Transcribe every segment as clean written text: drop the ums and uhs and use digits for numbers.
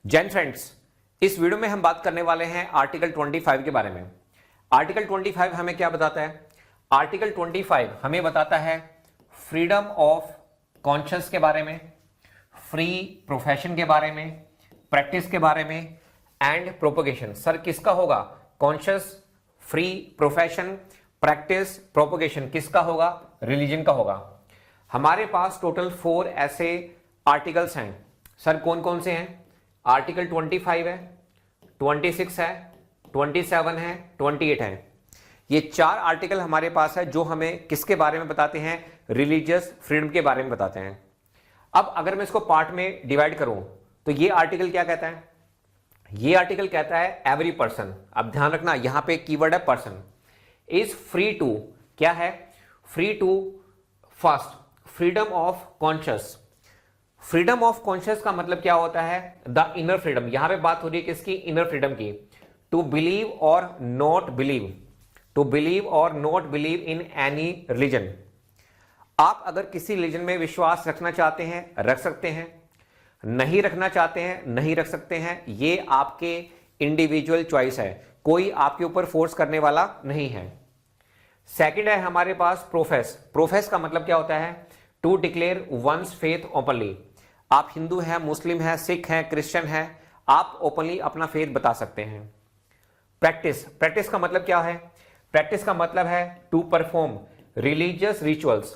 Jain friends, इस video में हम बात करने वाले हैं आर्टिकल 25 के बारे में। आर्टिकल 25 हमें क्या बताता है? आर्टिकल 25 हमें बताता है फ्रीडम ऑफ कॉन्शियस के बारे में, फ्री प्रोफेशन के बारे में, प्रैक्टिस के बारे में एंड प्रोपोगेशन। सर किसका होगा? Conscious, free, profession, practice, propagation किसका होगा? रिलीजन का होगा। हमारे पास टोटल 4 ऐसे आर्टिकल्स हैं। सर कौन कौन से हैं? आर्टिकल 25 है, 26 है, 27 है, 28 है। ये 4 आर्टिकल हमारे पास है जो हमें किसके बारे में बताते हैं? रिलीजियस फ्रीडम के बारे में बताते हैं। अब अगर मैं इसको पार्ट में डिवाइड करूं तो ये आर्टिकल क्या कहता है? ये आर्टिकल कहता है एवरी पर्सन, अब ध्यान रखना यहां पे कीवर्ड है पर्सन, इज फ्री टू, क्या है? Free to first freedom of conscious. Freedom of conscious का मतलब क्या होता है? The inner freedom. यहां पे बात हो रही है किसकी? इनर फ्रीडम की। टू बिलीव और नॉट बिलीव, टू बिलीव और not believe in any religion. आप अगर किसी रिलीजन में विश्वास रखना चाहते हैं रख सकते हैं, नहीं रखना चाहते हैं नहीं रख सकते हैं। ये आपके इंडिविजुअल चॉइस है, कोई आपके ऊपर फोर्स करने वाला नहीं है। सेकंड है हमारे पास प्रोफेस। प्रोफेस का मतलब क्या होता है? To declare once faith openly. आप हिंदू हैं, मुस्लिम हैं, सिख हैं, क्रिश्चियन हैं, आप ओपनली अपना फेथ बता सकते हैं। प्रैक्टिस, प्रैक्टिस का मतलब क्या है? प्रैक्टिस का मतलब है to perform religious rituals,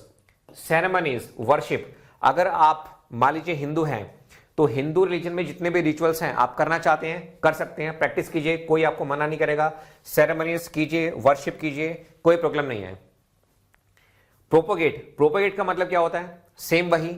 ceremonies, worship. अगर आप मान लीजिए हिंदू हैं तो हिंदू रिलीजन में जितने भी रिचुअल्स हैं आप करना चाहते हैं कर सकते हैं, प्रैक्टिस कीजिए, कोई आपको मना नहीं करेगा। सेरेमनीज कीजिए, वर्शिप कीजिए, कोई प्रॉब्लम नहीं है। प्रोपोगेट, प्रोपोगेट का मतलब क्या होता है? सेम वही।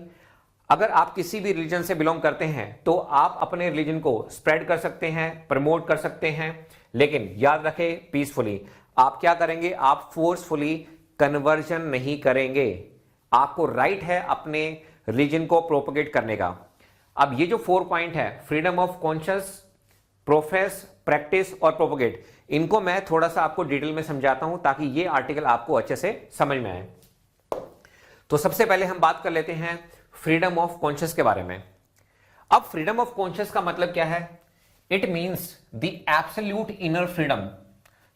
अगर आप किसी भी रिलीजन से बिलोंग करते हैं तो आप अपने रिलीजन को स्प्रेड कर सकते हैं, प्रमोट कर सकते हैं, लेकिन याद रखें पीसफुली। आप क्या करेंगे? आप फोर्सफुली कन्वर्जन नहीं करेंगे। आपको राइट है अपने रिलीजन को प्रोपोगेट करने का। अब ये जो 4 पॉइंट है, freedom of conscious, profess, practice और प्रोपोगेट, इनको मैं थोड़ा सा आपको डिटेल में समझाता हूं ताकि ये आर्टिकल आपको अच्छे से समझ में आए। तो सबसे पहले हम बात कर लेते हैं फ्रीडम ऑफ कॉन्शियस के बारे में। अब फ्रीडम ऑफ कॉन्शियस का मतलब क्या है? It means the absolute inner freedom.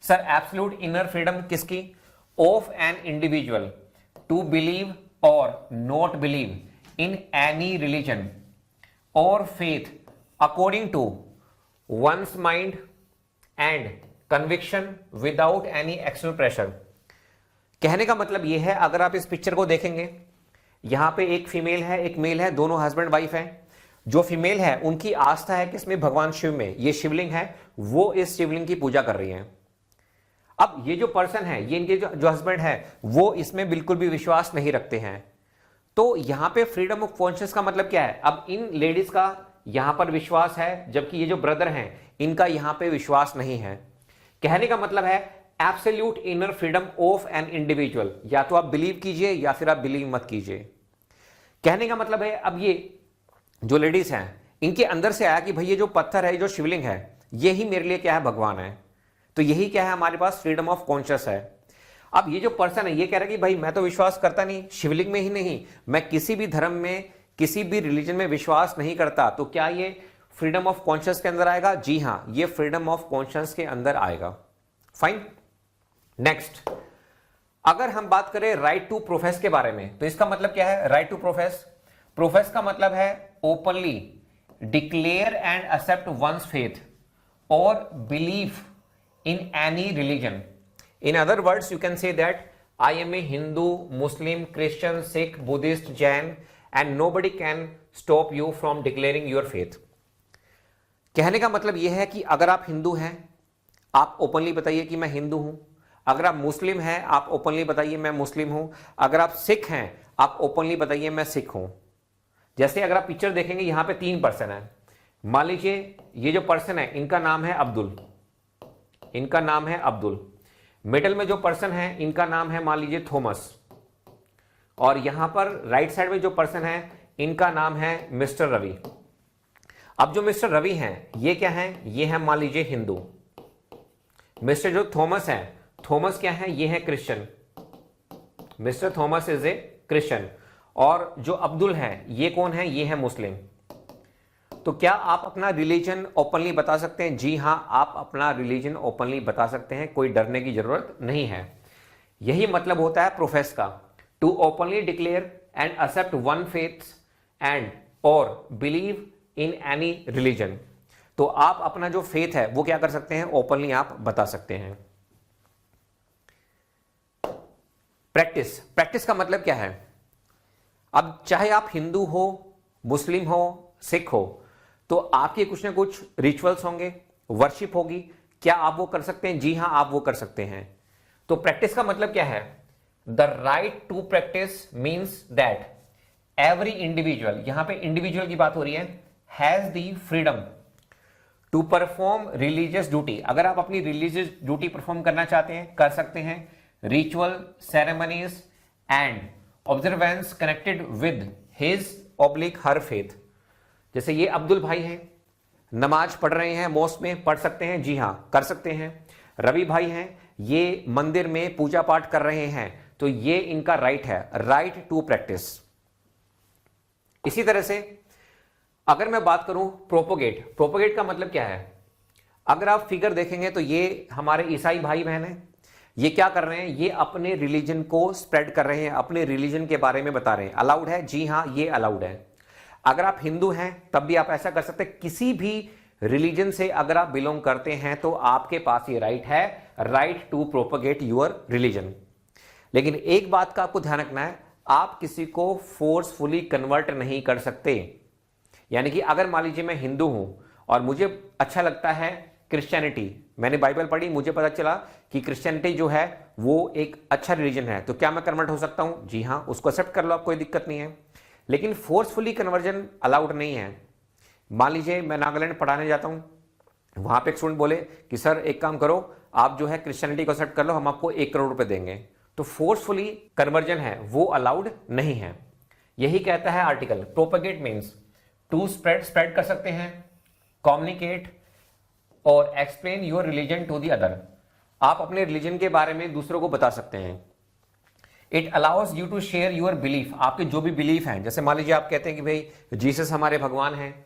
Sir absolute inner freedom किसकी? Of an individual to believe और not believe in any religion or faith according to one's mind and conviction without any external pressure. कहने का मतलब यह है, अगर आप इस पिक्चर को देखेंगे, यहां पे एक फीमेल है एक मेल है, दोनों हस्बैंड वाइफ है। जो फीमेल है उनकी आस्था है किसमें? भगवान शिव में। ये शिवलिंग है, वो इस शिवलिंग की पूजा कर रही है। अब ये जो पर्सन है, ये इनके जो हस्बैंड है, वो इसमें बिल्कुल भी विश्वास नहीं रखते हैं। तो यहां पे फ्रीडम ऑफ कॉन्शियस का मतलब क्या है? अब इन लेडीज का यहां पर विश्वास है, जबकि ये जो ब्रदर हैं इनका यहां पे विश्वास नहीं है। कहने का मतलब है absolute inner freedom of an individual. या तो आप बिलीव कीजिए या फिर आप बिलीव मत कीजिए। कहने का मतलब है, अब ये जो लेडीज हैं इनके अंदर से आया कि भाई ये जो पत्थर है, जो शिवलिंग है, ये ही मेरे लिए क्या है? भगवान है। तो यही क्या है? हमारे पास फ्रीडम ऑफ कॉन्शियस है। अब ये जो पर्सन है ये कह रहा है कि भाई मैं तो विश्वास करता नहीं, शिवलिंग में ही नहीं, मैं किसी भी धर्म में, किसी भी रिलीजन में विश्वास नहीं करता। तो क्या ये फ्रीडम ऑफ कॉन्शियस के अंदर आएगा? जी हां, ये फ्रीडम ऑफ कॉन्शियस के अंदर आएगा। फाइन। नेक्स्ट, अगर हम बात करें राइट टू प्रोफेस के बारे में, तो इसका मतलब क्या है? राइट टू प्रोफेस, प्रोफेस का मतलब है openly declare and accept one's faith और belief in any religion. In other words, you can say that I am a Hindu, Muslim, Christian, Sikh, Buddhist, Jain, and nobody can stop you from declaring your faith. कहने का मतलब यह है कि अगर आप हिंदू हैं आप ओपनली बताइए कि मैं हिंदू हूं। अगर आप मुस्लिम हैं आप ओपनली बताइए मैं मुस्लिम हूं। अगर आप सिख हैं आप ओपनली बताइए मैं सिख हूं। जैसे अगर आप पिक्चर देखेंगे यहां पे 3 पर्सन है। मान लीजिए ये जो पर्सन है इनका नाम है अब्दुल, इनका नाम है अब्दुल। मिडल में जो पर्सन है इनका नाम है मान लीजिए थॉमस, और यहां पर राइट साइड में जो पर्सन है इनका नाम है मिस्टर रवि। अब जो मिस्टर रवि हैं ये क्या है? ये है मान लीजिए हिंदू। मिस्टर जो थॉमस है, थॉमस क्या है? ये है Christian. Mister Thomas is a Christian. और जो अब्दुल है ये कौन है? ये है मुस्लिम। तो क्या आप अपना रिलीजन ओपनली बता सकते हैं? जी हां, आप अपना रिलीजन ओपनली बता सकते हैं, कोई डरने की जरूरत नहीं है। यही मतलब होता है प्रोफेस का, to openly declare and accept one faith and और बिलीव इन एनी रिलीजन। तो आप अपना जो फेथ है वो क्या कर सकते हैं? ओपनली आप बता सकते हैं। प्रैक्टिस, प्रैक्टिस का मतलब क्या है? अब चाहे आप हिंदू हो, मुस्लिम हो, सिख हो, तो आपके कुछ ना कुछ रिचुअल्स होंगे, वर्शिप होगी। क्या आप वो कर सकते हैं? जी हां, आप वो कर सकते हैं। तो प्रैक्टिस का मतलब क्या है? The right to practice means that every individual, यहां पे इंडिविजुअल की बात हो रही है, has the freedom to perform religious duty. अगर आप अपनी रिलीजियस ड्यूटी परफॉर्म करना चाहते हैं, कर सकते हैं। Ritual, ceremonies and observance connected with his oblique her faith. जैसे ये अब्दुल भाई हैं, नमाज पढ़ रहे हैं, मॉस्क में पढ़ सकते हैं, जी हां कर सकते हैं। रवि भाई हैं, ये मंदिर में पूजा पाठ कर रहे हैं, तो ये इनका राइट है, राइट टू प्रैक्टिस। इसी तरह से अगर मैं बात करूं प्रोपोगेट, प्रोपोगेट का मतलब क्या है? अगर आप फिगर देखेंगे तो ये हमारे ईसाई भाई बहन हैं, ये क्या कर रहे हैं? ये अपने रिलीजन को स्प्रेड कर रहे हैं, अपने रिलीजन के बारे में बता रहे हैं। अलाउड है? जी हां, ये अलाउड है। अगर आप हिंदू हैं तब भी आप ऐसा कर सकते हैं। किसी भी रिलीजन से अगर आप बिलोंग करते हैं तो आपके पास ये राइट है, right to propagate your religion. लेकिन एक बात का आपको ध्यान रखना है, आप किसी को फोर्सफुली कन्वर्ट नहीं कर सकते। यानी कि अगर मान लीजिए मैं हिंदू हूं और मुझे अच्छा लगता है क्रिश्चियनिटी, मैंने बाइबल पढ़ी, मुझे पता चला कि क्रिश्चियनिटी जो है वो एक अच्छा रिलीजन है, तो क्या मैं कन्वर्ट हो सकता हूं? जी हां, उसको एक्सेप्ट कर लो आप, कोई दिक्कत नहीं है। लेकिन फोर्सफुली कन्वर्जन अलाउड नहीं है। मान लीजिए मैं नागालैंड पढ़ाने जाता हूं, वहां पे एक स्टूडेंट बोले कि सर एक काम करो, आप जो है क्रिश्चियनिटी को एक्सेप्ट कर लो, हम आपको 1 करोड़ रुपए देंगे। तो फोर्सफुली कन्वर्जन है वो अलाउड नहीं है। यही कहता है article. Propagate means to spread, spread कर सकते हैं, कम्युनिकेट और explain your religion to the other. आप अपने रिलीजन के बारे में दूसरों को बता सकते हैं। It allows you to share your belief, आपके जो भी बिलीफ हैं, जैसे मान लीजिए आप कहते हैं कि भाई जीसस हमारे भगवान हैं,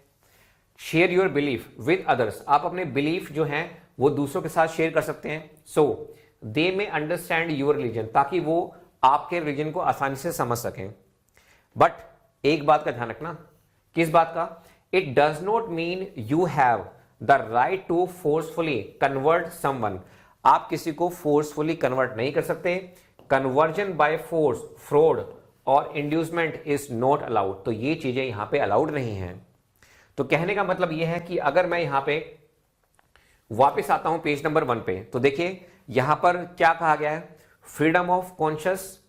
share your belief with others. आप अपने बिलीफ जो हैं वो दूसरों के साथ शेयर कर सकते हैं। सो दे मे अंडरस्टैंड योर रिलीजन, ताकि वो आपके रिलीजन को आसानी से समझ सकें। बट एक बात का ध्यान रखना। किस बात का? It does not mean you have the right to forcefully convert someone. आप किसी को फोर्सफुली कन्वर्ट नहीं कर सकते। कन्वर्जन बाय फोर्स, फ्रॉड और इंड्यूसमेंट इज नॉट अलाउड। तो ये चीजें यहां पे अलाउड नहीं है। तो कहने का मतलब यह है कि अगर मैं यहां पे वापस आता हूं पेज नंबर 1 पे, तो देखिए यहां पर क्या कहा गया है? Freedom of conscious,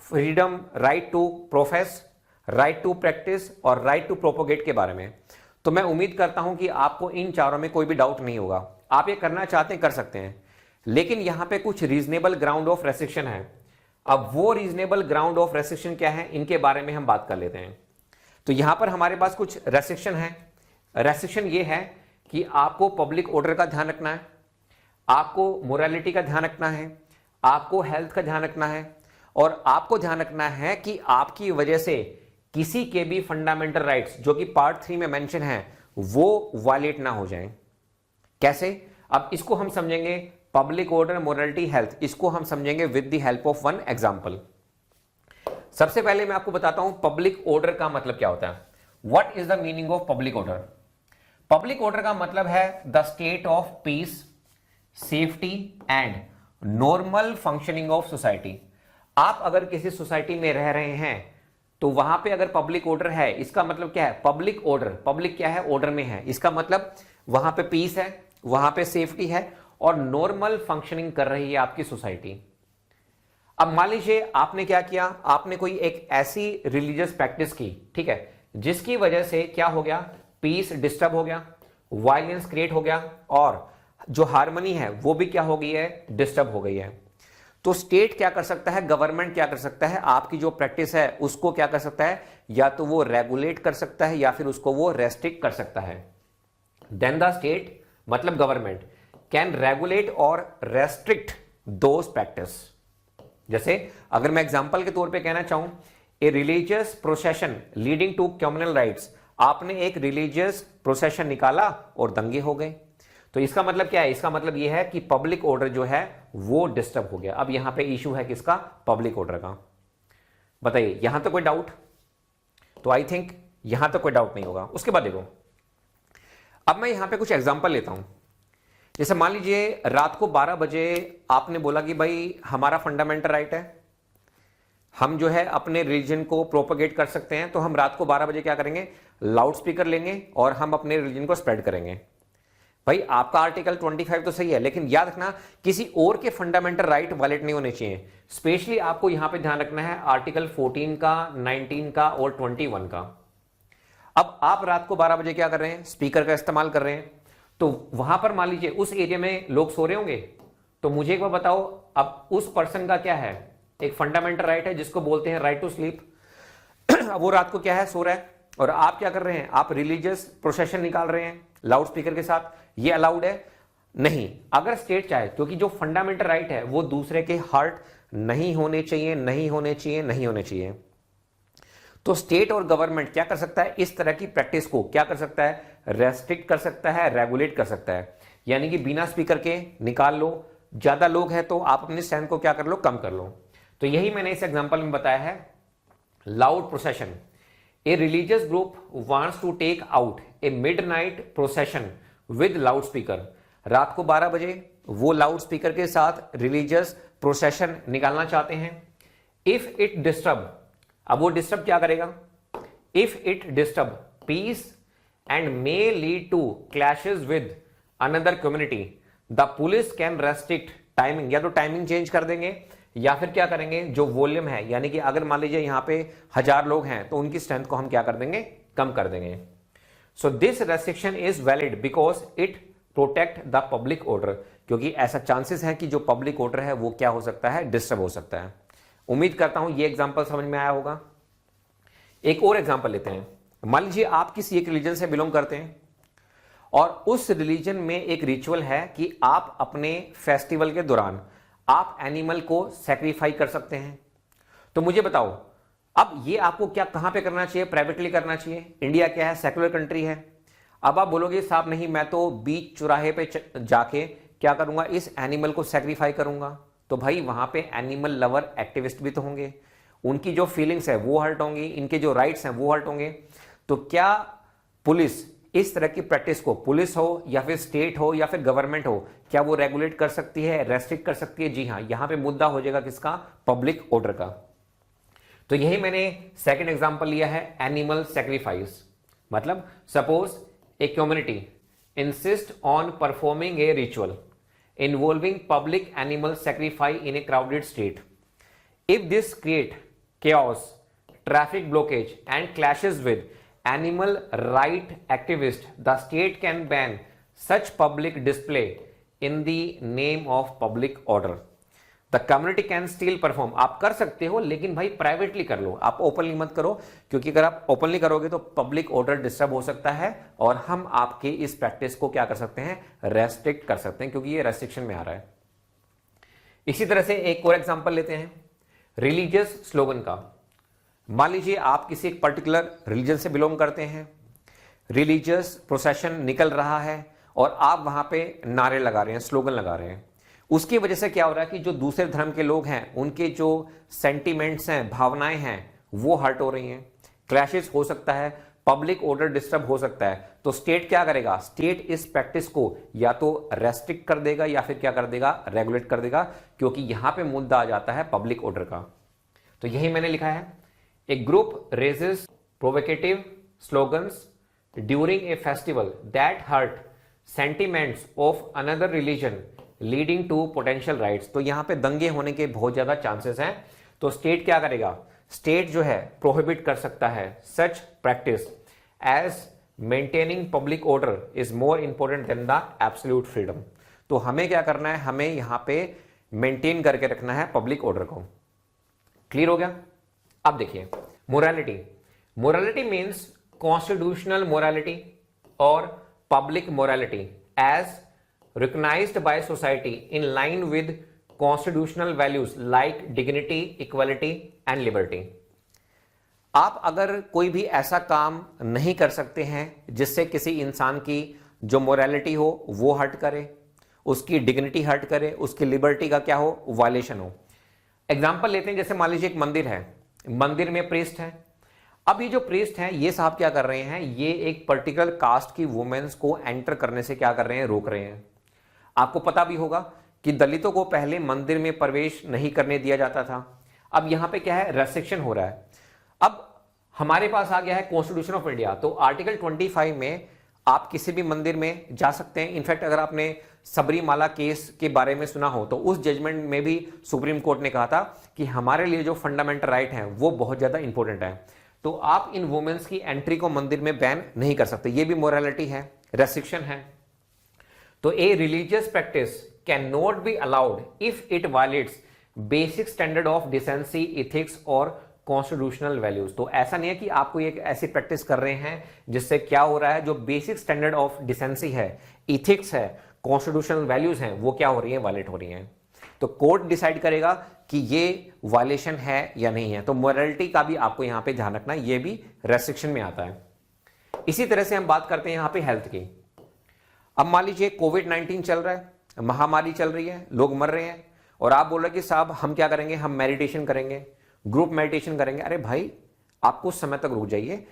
freedom, right to profess, right to practise और राइट टू प्रोपोगेट के बारे में। तो मैं उम्मीद करता हूं कि आपको इन चारों में कोई भी डाउट नहीं होगा। आप ये करना चाहते हैं कर सकते हैं, लेकिन यहां पे कुछ रीजनेबल ग्राउंड ऑफ रेस्ट्रिक्शन है। अब वो रीजनेबल ग्राउंड ऑफ रेस्ट्रिक्शन क्या है, इनके बारे में हम बात कर लेते हैं। तो यहां पर हमारे पास कुछ रेस्ट्रिक्शन है। रेस्ट्रिक्शन ये है कि आपको पब्लिक ऑर्डर का ध्यान रखना है, आपको मोरालिटी का ध्यान रखना है, आपको हेल्थ का ध्यान रखना है, और आपको ध्यान रखना है कि आपकी वजह से किसी के भी फंडामेंटल राइट्स जो कि पार्ट 3 में मेंशन है वो वायलेट ना हो जाएं। कैसे? अब इसको हम समझेंगे, पब्लिक ऑर्डर, मोरालिटी, हेल्थ, इसको हम समझेंगे with the help of one example. सबसे पहले मैं आपको बताता हूं पब्लिक ऑर्डर का मतलब क्या होता है। What is the meaning of public order? Public order का मतलब है the state of peace, safety and normal functioning of society. आप अगर किसी सोसाइटी में रह रहे हैं तो वहां पे अगर पब्लिक ऑर्डर है, इसका मतलब क्या है? पब्लिक ऑर्डर, पब्लिक क्या है? ऑर्डर में है, इसका मतलब वहां पे पीस है, वहां पे सेफ्टी है और नॉर्मल फंक्शनिंग कर रही है आपकी सोसाइटी। अब मान लीजिए आपने क्या किया, आपने कोई एक ऐसी रिलीजियस प्रैक्टिस की, ठीक है, जिसकी वजह से क्या हो गया? पीस डिस्टर्ब हो गया, वायलेंस क्रिएट हो गया और जो हार्मनी है वो भी क्या हो गई है? डिस्टर्ब हो गई है। तो स्टेट क्या कर सकता है, गवर्नमेंट क्या कर सकता है? आपकी जो प्रैक्टिस है उसको क्या कर सकता है? या तो वो रेगुलेट कर सकता है या फिर उसको वो रेस्ट्रिक्ट कर सकता है। देन द स्टेट मतलब गवर्नमेंट कैन रेगुलेट और रेस्ट्रिक्ट दोज प्रैक्टिस। जैसे अगर मैं एग्जांपल के तौर पे कहना चाहूं, a religious procession leading to communal riots आपने एक रिलीजियस प्रोसेशन निकाला और दंगे हो गए। तो इसका मतलब क्या है? इसका मतलब यह है कि पब्लिक ऑर्डर जो है वो डिस्टर्ब हो गया। अब यहां पे इशू है किसका? पब्लिक ऑर्डर का। बताइए, यहां तो कोई डाउट? तो आई थिंक यहां तो कोई डाउट नहीं होगा। उसके बाद देखो, अब मैं यहां पे कुछ एग्जांपल लेता हूं। जैसे मान लीजिए रात को 12 बजे आपने बोला कि भाई हमारा फंडामेंटल राइट है, हम जो है अपने रिलीजन को प्रोपेगेट कर सकते हैं, तो हम रात को 12 बजे क्या करेंगे? लाउड स्पीकर लेंगे और हम अपने रिलीजन को स्प्रेड करेंगे। भाई आपका आर्टिकल 25 तो सही है, लेकिन याद रखना किसी और के फंडामेंटल राइट वायलेट नहीं होने चाहिए। स्पेशली आपको यहां पे ध्यान रखना है आर्टिकल 14 का, 19 का और 21 का। अब आप रात को 12 बजे क्या कर रहे हैं? स्पीकर का इस्तेमाल कर रहे हैं। तो वहां पर मान लीजिए उस एरिया में लोग सो रहे होंगे, तो मुझे एक बार बताओ, अब उस पर्सन का क्या है? एक फंडामेंटल राइट है जिसको बोलते हैं राइट टू स्लीप। वो रात को क्या है? सो रहा है। और आप क्या कर रहे हैं? आप रिलीजियस प्रोसेशन निकाल रहे हैं लाउड स्पीकर के साथ। ये अलाउड है? नहीं। अगर स्टेट चाहे, क्योंकि जो फंडामेंटल राइट है वो दूसरे के हर्ट नहीं होने चाहिए, नहीं होने चाहिए, नहीं होने चाहिए। तो स्टेट और गवर्नमेंट क्या कर सकता है? इस तरह की प्रैक्टिस को क्या कर सकता है? रेस्ट्रिक्ट कर सकता है, रेगुलेट कर सकता है। यानी कि बिना स्पीकर के निकाल लो, ज्यादा लोग हैं तो आप अपनी स्ट्रेंथ को क्या कर लो? कम कर लो। तो यही मैंने इस एग्जांपल में बताया है। Loud procession, a religious group wants to take out a midnight procession with loudspeaker. रात को 12 बजे वो लाउड स्पीकर के साथ रिलीजियस प्रोसेशन निकालना चाहते हैं। इफ इट डिस्टर्ब, अब वो डिस्टर्ब क्या करेगा? If it disturb peace and may lead to clashes with another community, the police can restrict timing. या तो टाइमिंग चेंज कर देंगे या फिर क्या करेंगे, जो वॉल्यूम है, यानी कि अगर मान लीजिए यहां पे 1000 लोग हैं तो उनकी स्ट्रेंथ को हम क्या कर देंगे? कम कर देंगे। So this restriction is valid because it protect the public order, क्योंकि ऐसा चांसेस है कि जो पब्लिक ऑर्डर है वो क्या हो सकता है? डिस्टर्ब हो सकता है। उम्मीद करता हूं ये एग्जांपल समझ में आया होगा। एक और एग्जांपल लेते हैं। मान लीजिए आप किसी एक रिलीजन से बिलोंग करते हैं और उस रिलीजन में एक रिचुअल है कि आप अपने फेस्टिवल के दौरान आप एनिमल को सैक्रिफाई कर सकते हैं। तो मुझे बताओ, अब ये आपको क्या, कहां पे करना चाहिए? प्राइवेटली करना चाहिए। इंडिया क्या है? सेक्युलर कंट्री है। अब आप बोलोगे साहब नहीं, मैं तो बीच चौराहे पे जाके क्या करूंगा? इस एनिमल को सैक्रिफाई करूंगा। तो भाई वहां पे एनिमल लवर एक्टिविस्ट भी तो होंगे, उनकी जो फीलिंग्स है वो हर्ट होंगी, इनके जो राइट्स हैं वो हर्ट होंगे। तो क्या पुलिस इस तरह की प्रैक्टिस को, पुलिस हो या फिर स्टेट हो या फिर गवर्नमेंट हो, क्या वो रेगुलेट कर सकती है, रेस्ट्रिक्ट कर सकती है? जी हां। यहां पे मुद्दा हो जाएगा किसका? पब्लिक ऑर्डर का। तो यही मैंने सेकंड एग्जांपल लिया है, एनिमल सैक्रिफाइस। मतलब suppose a community insist on performing a ritual involving public animal sacrifice in A crowded state. If this create chaos, traffic blockage and clashes with animal right activists, the state can ban such public display in the name of public order. The community can still perform. आप कर सकते हो, लेकिन भाई privately कर लो, आप openly मत करो, क्योंकि अगर आप ओपनली करोगे तो पब्लिक ऑर्डर डिस्टर्ब हो सकता है और हम आपके इस प्रैक्टिस को क्या कर सकते हैं? रेस्ट्रिक्ट कर सकते हैं, क्योंकि ये रेस्ट्रिक्शन में आ रहा है। इसी तरह से एक और एग्जांपल लेते हैं रिलीजियस स्लोगन का। मान लीजिए आप किसी एक पर्टिकुलर रिलीजन से बिलोंग करते हैं, रिलीजियस प्रोसेशन निकल रहा है और आप वहां पे नारे लगा रहे हैं, स्लोगन लगा रहे हैं। उसकी वजह से क्या हो रहा है कि जो दूसरे धर्म के लोग हैं उनके जो सेंटिमेंट्स हैं, भावनाएं हैं, वो हर्ट हो रही हैं, क्लैशेस हो सकता है, पब्लिक ऑर्डर डिस्टर्ब हो सकता है। तो स्टेट क्या करेगा? स्टेट इस प्रैक्टिस को या तो रेस्ट्रिक्ट कर देगा या फिर क्या कर देगा? रेगुलेट कर देगा, क्योंकि यहां पे मुद्दा आ जाता है पब्लिक ऑर्डर का। तो यही मैंने लिखा है, a group raises provocative slogans during a festival that hurt sentiments of another religion leading to potential riots. तो यहां पे दंगे होने के बहुत ज्यादा चांसेस हैं। तो स्टेट क्या करेगा? स्टेट जो है प्रोहिबिट कर सकता है such practice, as maintaining public order is more important than the absolute freedom. तो हमें क्या करना है? हमें यहां पे मेंटेन करके रखना है पब्लिक ऑर्डर को। क्लियर हो गया? अब देखिए morality. Morality means constitutional morality और public morality as recognized by society in line with constitutional values like dignity, equality and liberty. आप अगर कोई भी ऐसा काम नहीं कर सकते हैं जिससे किसी इंसान की जो मोरालिटी हो वो हर्ट करे, उसकी डिग्निटी हर्ट करे, उसकी लिबर्टी का क्या हो, वायलेशन हो। एग्जाम्पल लेते हैं, जैसे मान लीजिए एक मंदिर है, मंदिर में प्रीस्ट है। अब ये जो प्रीस्ट हैं ये साहब क्या कर रहे हैं, ये एक पर्टिकुलर कास्ट की वुमेन्स को एंटर करने से क्या कर रहे हैं, रोक रहे हैं। आपको पता भी होगा कि दलितों को पहले मंदिर में प्रवेश नहीं करने दिया जाता था, अब यहां पे क्या है, रेस्ट्रिक्शन हो रहा है। अब हमारे पास आ गया है कॉन्स्टिट्यूशन ऑफ इंडिया, तो आर्टिकल 25 में आप किसी भी मंदिर में जा सकते हैं। इनफैक्ट अगर आपने सबरीमाला केस के बारे में सुना हो तो उस जजमेंट में भी सुप्रीम कोर्ट ने कहा था कि हमारे लिए जो फंडामेंटल राइट है वो बहुत ज्यादा इंपॉर्टेंट है, तो आप इन वुमेन्स की एंट्री को मंदिर में बैन नहीं कर सकते। ये भी मोरालिटी है, रेस्ट्रिक्शन है। तो a religious practice can not be allowed if it violets basic standard of decency, ethics और कॉन्स्टिट्यूशनल वैल्यूज। तो ऐसा नहीं है कि आपको एक ऐसी प्रैक्टिस कर रहे हैं जिससे क्या हो रहा है, जो बेसिक स्टैंडर्ड ऑफ डिसेंसी है, इथिक्स है, कॉन्स्टिट्यूशनल वैल्यूज हैं, वो क्या हो रही है, वायलेट हो रही हैं। तो कोर्ट डिसाइड करेगा कि ये वायलेशन है या नहीं है। तो मोरालिटी का भी आपको यहां पे ध्यान रखना है, ये भी रेस्ट्रिक्शन में आता है। इसी तरह से हम बात करते हैं यहां पे हेल्थ की। अब मान लीजिए कोविड-19 चल रहा है, महामारी चल रही है, लोग मर रहे हैं, और आप बोल रहे कि साहब हम क्या करेंगे, हम मेडिटेशन करेंगे, ग्रुप मेडिटेशन करेंगे। अरे भाई आप कुछ समय तक रुक जाइए,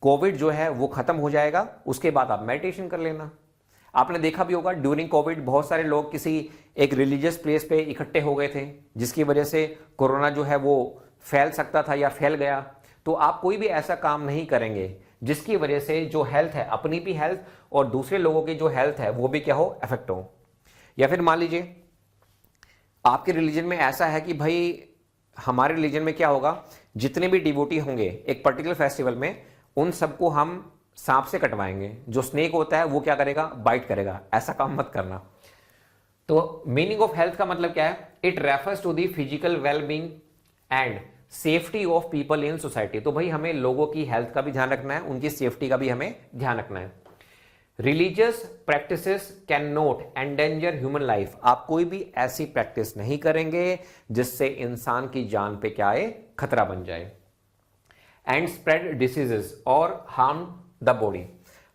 कोविड जो है वो खत्म हो जाएगा, उसके बाद आप मेडिटेशन कर लेना। आपने देखा भी होगा ड्यूरिंग कोविड बहुत सारे लोग किसी एक रिलीजियस प्लेस पे इकट्ठे हो गए थे, जिसकी वजह से कोरोना जो है वो फैल सकता था या फैल गया। तो आप कोई भी ऐसा काम नहीं करेंगे जिसकी वजह से जो हेल्थ है, अपनी भी हेल्थ और दूसरे लोगों की जो हेल्थ है वो भी क्या हो, इफेक्ट हो। या फिर मान लीजिए आपके रिलीजन में ऐसा है कि भाई हमारे रिलीजन में क्या होगा, जितने भी डिवोटी होंगे एक पर्टिकुलर फेस्टिवल में, उन सबको हम सांप से कटवाएंगे। जो स्नेक होता है वो क्या करेगा, बाइट करेगा। ऐसा काम मत करना। तो मीनिंग ऑफ हेल्थ का मतलब क्या है, it refers to the physical wellbeing and safety of people in society. तो भाई हमें लोगों की हेल्थ का भी ध्यान रखना है, उनकी सेफ्टी का भी हमें ध्यान रखना है। Religious practices cannot endanger human life. आप कोई भी ऐसी प्रैक्टिस नहीं करेंगे जिससे इंसान की जान पे क्या आए, खतरा बन जाए। एंड स्प्रेड डिसीजेस और harm the body.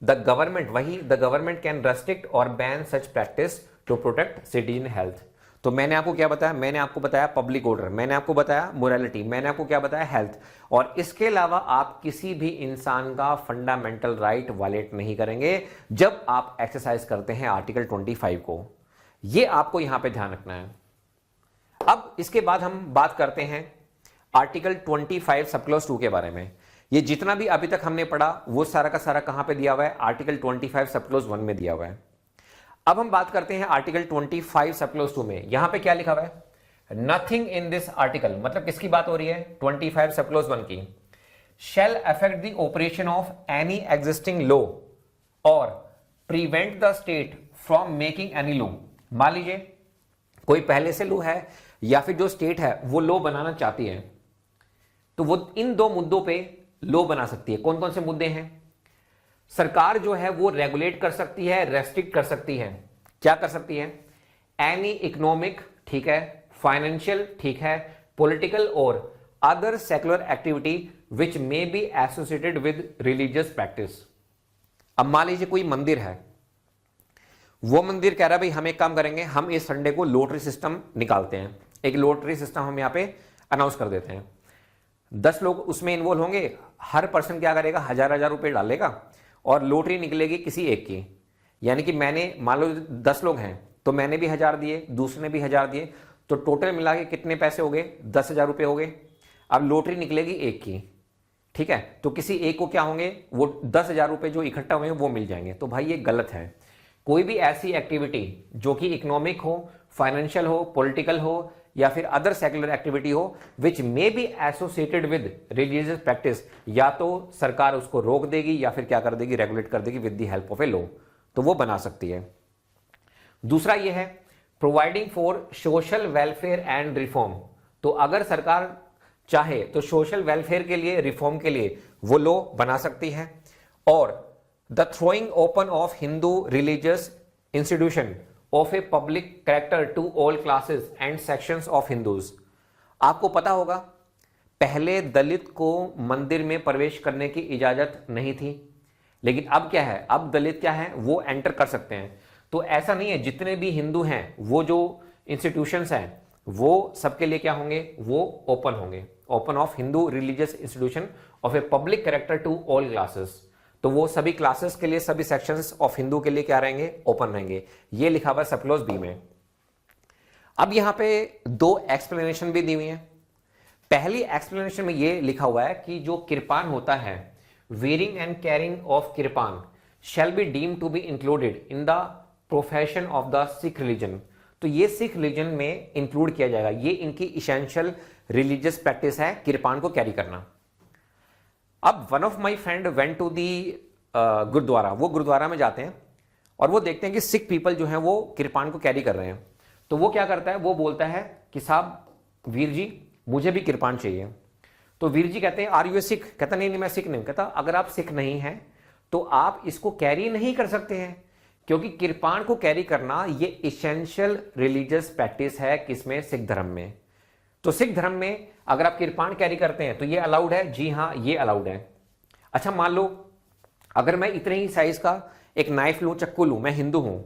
The government can restrict or ban such practice to protect citizen health. तो मैंने आपको क्या बताया, मैंने आपको बताया पब्लिक ऑर्डर, मैंने आपको बताया मोरालिटी, मैंने आपको क्या बताया, हेल्थ। और इसके अलावा आप किसी भी इंसान का फंडामेंटल राइट वायलेट नहीं करेंगे जब आप एक्सरसाइज करते हैं आर्टिकल 25 को। यह आपको यहां पे ध्यान रखना है। अब इसके बाद हम बात करते हैं आर्टिकल 25 सब क्लॉज 2 के बारे में। ये जितना भी अभी तक हमने पढ़ा वो सारा का सारा कहां पे दिया हुआ है, आर्टिकल 25 सब क्लॉज 1 में दिया हुआ है। अब हम बात करते हैं आर्टिकल 25 सब क्लॉज 2 में। यहां पे क्या लिखा हुआ है, नथिंग इन दिस आर्टिकल, मतलब किसकी बात हो रही है, 25 सब क्लॉज 1 की। Shall affect the operation of any existing law or prevent the state from making any law. मान लीजिए कोई पहले से लॉ है या फिर जो स्टेट है वो लॉ बनाना चाहती है, तो वो इन दो मुद्दों पे लॉ बना सकती है। कौन कौन से मुद्दे हैं, सरकार जो है वो रेगुलेट कर सकती है, रेस्ट्रिक्ट कर सकती है। क्या कर सकती है, एनी इकोनॉमिक, ठीक है, फाइनेंशियल, ठीक है, पॉलिटिकल और other secular activity which may be associated with religious practice. अब मान लीजिए कोई मंदिर है, वो मंदिर कह रहा है भाई हम एक काम करेंगे, हम इस संडे को लॉटरी सिस्टम निकालते हैं, एक लॉटरी सिस्टम हम यहां पे अनाउंस कर देते हैं। 10 लोग उसमें इन्वॉल्व होंगे, हर पर्सन क्या करेगा, 1000 रुपए डालेगा और लॉटरी निकलेगी किसी एक की। यानी कि मैंने, मान लो 10 लोग हैं तो मैंने भी 1000 दिए, दूसरे ने भी 1000 दिए, तो टोटल मिला के कितने पैसे हो गए, 10,000 रुपए हो गए। अब लॉटरी निकलेगी एक की, ठीक है, तो किसी एक को क्या होंगे, वो 10,000 रुपए जो इकट्ठा हुए वो मिल जाएंगे। तो भाई ये गलत है। कोई भी ऐसी एक्टिविटी जो कि इकोनॉमिक हो, फाइनेंशियल हो, पॉलिटिकल हो या फिर अदर सेक्युलर एक्टिविटी हो which may be associated with religious practice, या तो सरकार उसको रोक देगी या फिर क्या कर देगी, रेगुलेट कर देगी with the help of a law, तो वो बना सकती है। दूसरा ये है providing for social welfare and reform. तो अगर सरकार चाहे तो सोशल वेलफेयर के लिए, रिफॉर्म के लिए वो लॉ बना सकती है। और the throwing open of Hindu religious institution of a public character to all classes and sections of Hindus. आपको पता होगा पहले दलित को मंदिर में प्रवेश करने की इजाजत नहीं थी, लेकिन अब क्या है, अब दलित क्या है, वो एंटर कर सकते हैं। तो ऐसा नहीं है, जितने भी हिंदू हैं वो जो इंस्टीट्यूशंस हैं वो सबके लिए क्या होंगे, वो ओपन होंगे। Open of Hindu religious institution of a public character to all classes. तो वो सभी क्लासेस के लिए, सभी सेक्शंस ऑफ हिंदू के लिए क्या रहेंगे, ओपन रहेंगे। ये लिखा हुआ है सब क्लॉज बी में। अब यहां पे दो एक्सप्लेनेशन भी दी हुई है। पहली एक्सप्लेनेशन में ये लिखा हुआ है कि जो किरपान होता है, wearing and carrying of kirpan shall be deem to be included in the profession of the Sikh religion. तो ये सिख रिलीजन में इंक्लूड किया जाएगा, ये इनकी इसेंशियल रिलीजियस प्रैक्टिस है किरपान को कैरी करना। अब one of my friend went to the gurdwara, वो गुरुद्वारा में जाते हैं और वो देखते हैं कि सिख पीपल जो हैं वो किरपान को कैरी कर रहे हैं। तो वो क्या करता है, वो बोलता है कि साहब वीर जी मुझे भी किरपान चाहिए। तो वीर जी कहते हैं आर यू ए सिख? कहता नहीं नहीं मैं सिख नहीं। कहता अगर आप सिख नहीं हैं तो आप इसको कैरी नहीं कर सकते हैं, क्योंकि किरपान को कैरी करना ये इसेंशियल रिलीजियस प्रैक्टिस है, किसमें, सिख धर्म में। तो सिख धर्म में अगर आप किरपान कैरी करते हैं तो ये अलाउड है? जी हाँ ये अलाउड है। अच्छा मान लो अगर मैं इतने ही साइज का एक नाइफ लूं, चक्कू लूं, मैं हिंदू हूं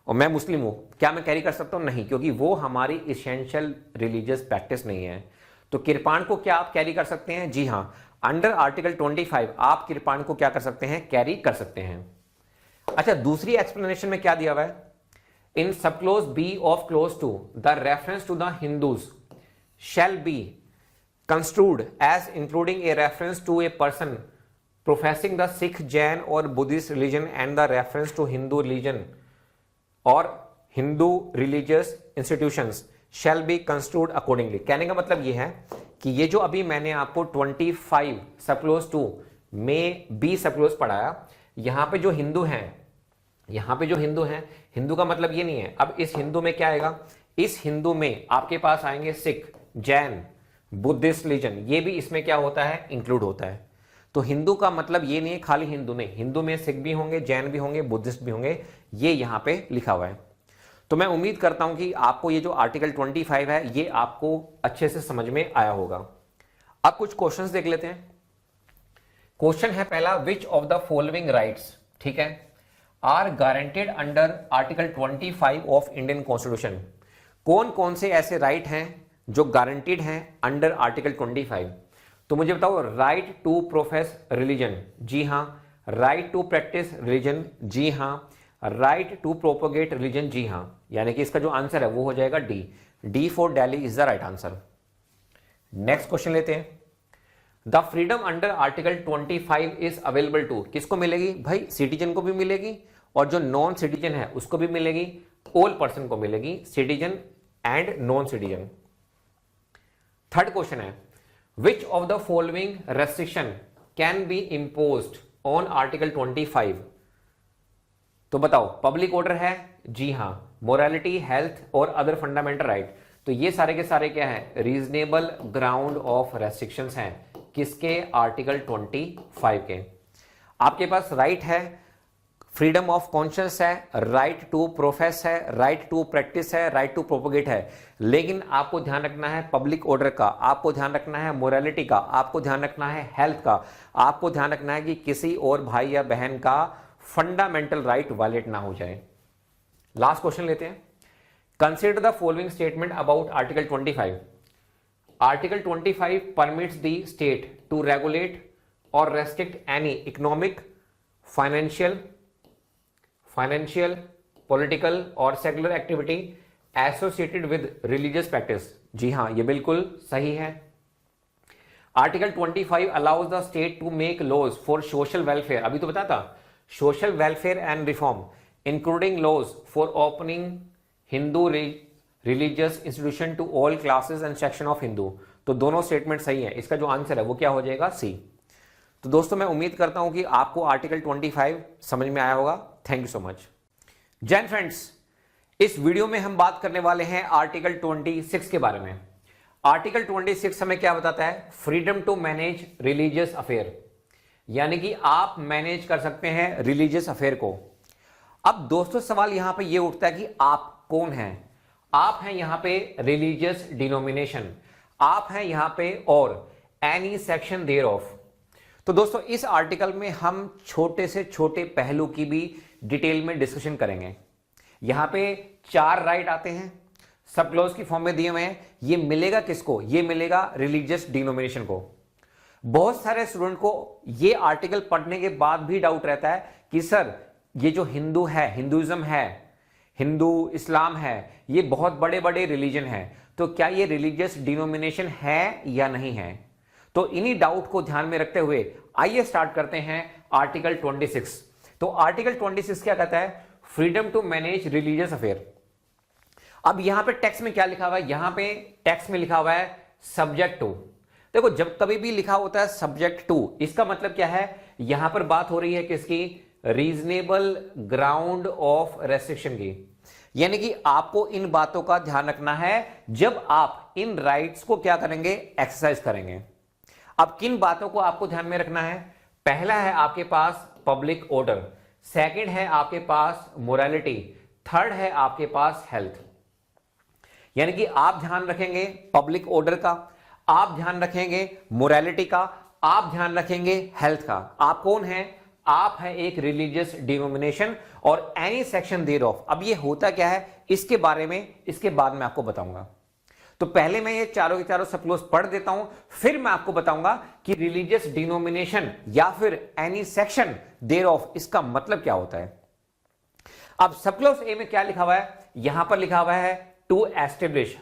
और मैं मुस्लिम हूं, क्या मैं कैरी कर सकता हूं? नहीं, क्योंकि वो हमारी इसेंशियल रिलीजियस प्रैक्टिस नहीं है। तो किरपान को क्या आप कैरी कर सकते हैं? जी हां, अंडर आर्टिकल 25 आप किरपान को क्या कर सकते हैं, कैरी कर सकते हैं। अच्छा दूसरी एक्सप्लेनेशन में क्या दिया हुआ है, in sub clause B of clause two the reference to the Hindus shall be construed as including a reference to a person professing the Sikh, Jain or Buddhist religion and the reference to Hindu religion or Hindu religious institutions shall be construed accordingly। कहने का मतलब ये है कि ये जो अभी मैंने आपको 25 सब क्लोज 2 में बी सब क्लोज पढ़ाया, यहां पे जो हिंदू हैं, यहां पे जो हिंदू हैं, हिंदू का मतलब ये नहीं है। अब इस हिंदू में क्या आएगा, इस हिंदू में आपके पास आएंगे सिख, जैन, बुद्धिस्ट रिलीजन, ये भी इसमें क्या होता है, इंक्लूड होता है। तो हिंदू का मतलब ये नहीं है खाली हिंदू नहीं, हिंदू में सिख भी होंगे, जैन भी होंगे, बुद्धिस्ट भी होंगे, ये यहां पे लिखा हुआ है। तो मैं उम्मीद करता हूं कि आपको ये जो आर्टिकल 25 है ये आपको अच्छे से समझ में आया होगा। अब कुछ क्वेश्चंस देख लेते हैं। क्वेश्चन है पहला, which of the following rights, ठीक है, are guaranteed under article 25 of Indian constitution. कौन कौन से ऐसे राइट हैं जो गारंटीड हैं अंडर आर्टिकल 25? तो मुझे बताओ, राइट टू प्रोफेस रिलीजन, जी हां। राइट टू प्रैक्टिस रिलीजन, जी हां। राइट टू प्रोपोगेट रिलीजन, जी हां। यानी कि इसका जो आंसर है वो हो जाएगा D. D for Delhi is the right answer. Next question लेते हैं। The freedom under article 25 is available to, किसको मिलेगी भाई? सिटीजन को भी मिलेगी और जो नॉन सिटीजन है उसको भी मिलेगी, ऑल पर्सन को मिलेगी, citizen and non citizen. Third question है, which of the following restriction can be imposed on article 25? तो बताओ, पब्लिक ऑर्डर है, जी हां। मोरालिटी, हेल्थ और अदर फंडामेंटल राइट, तो ये सारे के सारे क्या है, रीजनेबल ग्राउंड ऑफ रेस्ट्रिक्शंस हैं, किसके? आर्टिकल 25 के। आपके पास राइट है, फ्रीडम ऑफ कॉन्शियस है, राइट टू प्रोफेस है, राइट टू प्रैक्टिस है, राइट टू प्रोपोगेट है, लेकिन आपको ध्यान रखना है पब्लिक ऑर्डर का, आपको ध्यान रखना है मोरालिटी का, आपको ध्यान रखना है हेल्थ का, आपको ध्यान रखना है कि किसी और भाई या बहन का फंडामेंटल राइट वायलेट ना हो जाए। लास्ट क्वेश्चन लेते हैं। Consider the following statement about article 25। Article 25 permits the state to regulate और restrict any economic, financial, political और secular activity associated with religious practice, जी हां ये बिल्कुल सही है। Article 25 allows the state to make laws for social welfare, अभी तो बताया था, social welfare and reform including laws for opening Hindu religious institution to all classes and section of Hindu. तो दोनों स्टेटमेंट सही है, इसका जो आंसर है वो क्या हो जाएगा, सी। तो दोस्तों मैं उम्मीद करता हूं कि आपको आर्टिकल 25 समझ में आया होगा। Thank you so much. Jain friends, इस वीडियो में हम बात करने वाले हैं आर्टिकल 26 के बारे में। आर्टिकल 26 हमें क्या बताता है? Freedom to manage religious affair, यानी कि आप मैनेज कर सकते हैं रिलीजियस अफेयर को। अब दोस्तों सवाल यहां पे ये उठता है कि आप कौन हैं? आप हैं यहां पे रिलीजियस डिनोमिनेशन, आप हैं यहां पे और एनी सेक्शन देयर ऑफ। तो दोस्तों इस आर्टिकल में हम छोटे से छोटे पहलू की भी डिटेल में डिस्कशन करेंगे। यहां पे 4 राइट आते हैं, सब क्लॉज की फॉर्म में दिए हुए हैं। ये मिलेगा किसको? ये मिलेगा रिलीजियस डिनोमिनेशन को। बहुत सारे स्टूडेंट को ये आर्टिकल पढ़ने के बाद भी डाउट रहता है कि सर ये जो हिंदू है, हिंदुइज्म है, हिंदू इस्लाम है, ये बहुत बड़े बड़े रिलीजन है, तो क्या ये रिलीजियस डिनोमिनेशन है या नहीं है? तो इन्हीं डाउट को ध्यान में रखते हुए आइए स्टार्ट करते हैं आर्टिकल 26। तो आर्टिकल 26 क्या कहता है? Freedom to manage religious affair. अब यहां पे टेक्स्ट में क्या लिखा हुआ है? यहां पे टेक्स्ट में लिखा हुआ है सब्जेक्ट टू। देखो जब कभी भी लिखा होता है सब्जेक्ट टू, इसका मतलब क्या है? यहां पर बात हो रही है किसकी? रीजनेबल ग्राउंड ऑफ रेस्ट्रिक्शन की। यानी कि आपको इन बातों का ध्यान रखना है जब आप इन राइट्स को क्या करेंगे? एक्सरसाइज करेंगे। अब किन बातों को आपको ध्यान में रखना है? पहला है आपके पास पब्लिक ऑर्डर, सेकंड है आपके पास मोरालिटी, थर्ड है आपके पास हेल्थ। यानी कि आप ध्यान रखेंगे पब्लिक ऑर्डर का, आप ध्यान रखेंगे मोरालिटी का, आप ध्यान रखेंगे हेल्थ का। आप कौन है? आप है एक रिलीजियस डिनोमिनेशन और एनी सेक्शन देयर ऑफ। अब ये होता क्या है इसके बारे में इसके बाद में आपको बताऊंगा। तो पहले मैं ये चारों के चारों सब क्लॉज पढ़ देता हूं, फिर मैं आपको बताऊंगा कि रिलीजियस डिनोमिनेशन या फिर एनी सेक्शन देयर ऑफ इसका मतलब क्या होता है। अब सब क्लॉज ए में क्या लिखा हुआ है? यहां पर लिखा हुआ है टू एस्टेब्लिश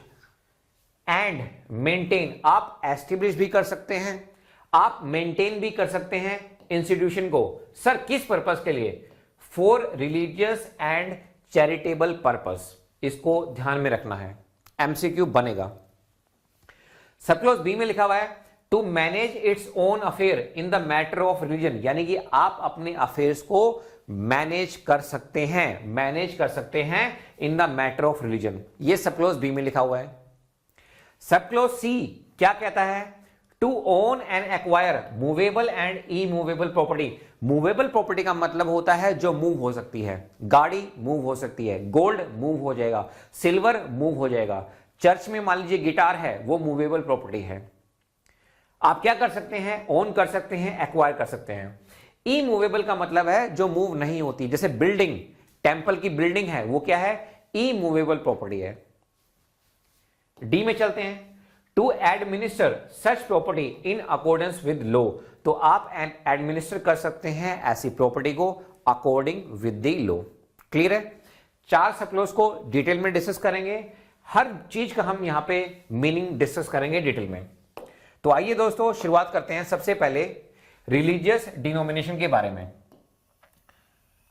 एंड मेंटेन। आप एस्टेब्लिश भी कर सकते हैं, आप मेंटेन भी कर सकते हैं इंस्टीट्यूशन को। सर किस पर्पस के लिए? For religious and charitable purpose. इसको ध्यान में रखना है, एमसीक्यू बनेगा। सब क्लॉज बी में लिखा हुआ है to manage its own affair in the matter of religion. यानी कि आप अपने अफेयर्स को मैनेज कर सकते हैं, मैनेज कर सकते हैं इन द मैटर ऑफ रिलीजन। ये सब क्लॉज बी में लिखा हुआ है। सब क्लॉज सी क्या कहता है? To own and acquire movable and immovable property. Movable property का मतलब होता है जो मूव हो सकती है। गाड़ी मूव हो सकती है, गोल्ड मूव हो जाएगा, सिल्वर मूव हो जाएगा। चर्च में मान लीजिए गिटार है, वो मूवेबल प्रॉपर्टी है। आप क्या कर सकते हैं? ओन कर सकते हैं, एक्वायर कर सकते हैं। इमूवेबल का मतलब है जो मूव नहीं होती, जैसे बिल्डिंग, टेंपल की बिल्डिंग है, वो क्या है? इमूवेबल प्रॉपर्टी है। डी में चलते हैं। To administer such property in accordance with law. तो आप एडमिनिस्टर कर सकते हैं ऐसी प्रॉपर्टी को according with the law. Clear है? 4 सब क्लॉज को डिटेल में डिस्कस करेंगे, हर चीज का हम यहां पे मीनिंग डिस्कस करेंगे डिटेल में। तो आइए दोस्तों शुरुआत करते हैं सबसे पहले रिलीजियस डिनोमिनेशन के बारे में।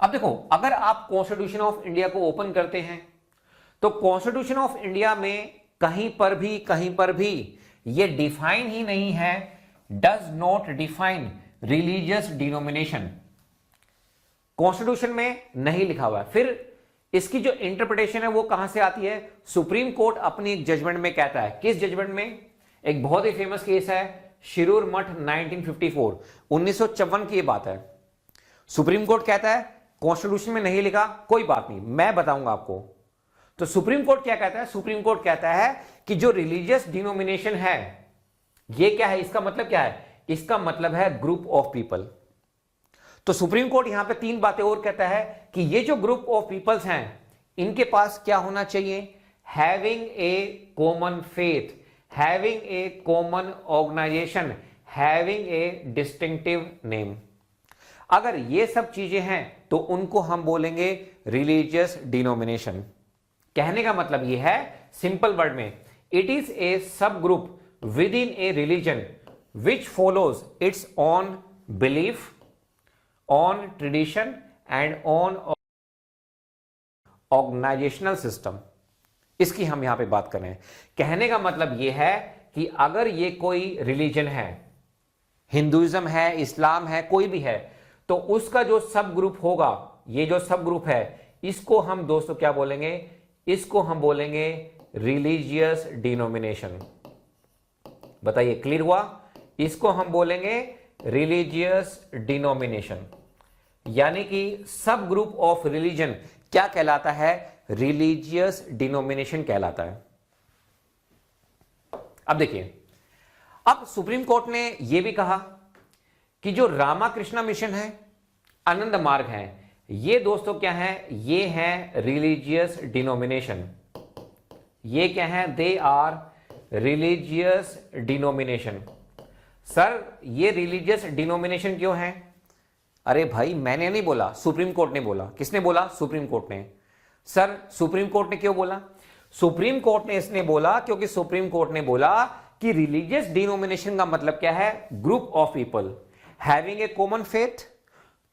अब देखो अगर आप कॉन्स्टिट्यूशन ऑफ इंडिया को ओपन करते हैं तो कॉन्स्टिट्यूशन ऑफ इंडिया में कहीं पर भी ये डिफाइन ही नहीं है, does not define religious denomination. Constitution में नहीं लिखा हुआ है। फिर इसकी जो इंटरप्रिटेशन है वो कहां से आती है? सुप्रीम कोर्ट अपनी एक जजमेंट में कहता है। किस जजमेंट में? एक बहुत ही फेमस केस है शिरूर मठ 1954, 1954 की ये बात है। सुप्रीम कोर्ट कहता है कॉन्स्टिट्यूशन में नहीं लिखा, कोई बात नहीं, मैं बताऊंगा आपको। तो सुप्रीम कोर्ट क्या कहता है? सुप्रीम कोर्ट कहता है कि जो रिलीजियस डिनोमिनेशन है ये क्या है? इसका मतलब क्या है? इसका मतलब है ग्रुप ऑफ पीपल। तो सुप्रीम कोर्ट यहां पे 3 बातें और कहता है कि ये जो ग्रुप ऑफ पीपल्स हैं इनके पास क्या होना चाहिए? Having a common faith, having a common organisation, having a distinctive name. अगर ये सब चीजें हैं तो उनको हम बोलेंगे रिलीजियस डिनोमिनेशन। कहने का मतलब ये है सिंपल वर्ड में, it is a sub group within a religion which follows its own belief, own tradition and own organisational system. इसकी हम यहां पे बात कर रहे हैं। कहने का मतलब यह है कि अगर ये कोई रिलीजन है, हिंदुइज्म है, इस्लाम है, कोई भी है, तो उसका जो सब ग्रुप होगा, ये जो सब ग्रुप है, इसको हम दोस्तों क्या बोलेंगे? इसको हम बोलेंगे रिलीजियस डिनोमिनेशन। बताइए क्लियर हुआ? इसको हम बोलेंगे रिलीजियस डिनोमिनेशन। यानी कि सब ग्रुप ऑफ रिलीजन क्या कहलाता है? रिलीजियस डिनोमिनेशन कहलाता है। अब देखिए, अब सुप्रीम कोर्ट ने यह भी कहा कि जो रामाकृष्णा मिशन है, आनंद मार्ग है, ये दोस्तों क्या है, ये है रिलीजियस डिनोमिनेशन। ये क्या है, they are religious denomination. Sir ये रिलीजियस डिनोमिनेशन क्यों है? अरे भाई मैंने नहीं बोला, सुप्रीम कोर्ट ने बोला। किसने बोला? सुप्रीम कोर्ट ने। सर सुप्रीम कोर्ट ने क्यों बोला? सुप्रीम कोर्ट ने इसने बोला क्योंकि सुप्रीम कोर्ट ने बोला कि रिलीजियस डिनोमिनेशन का मतलब क्या है, group of people having a common faith,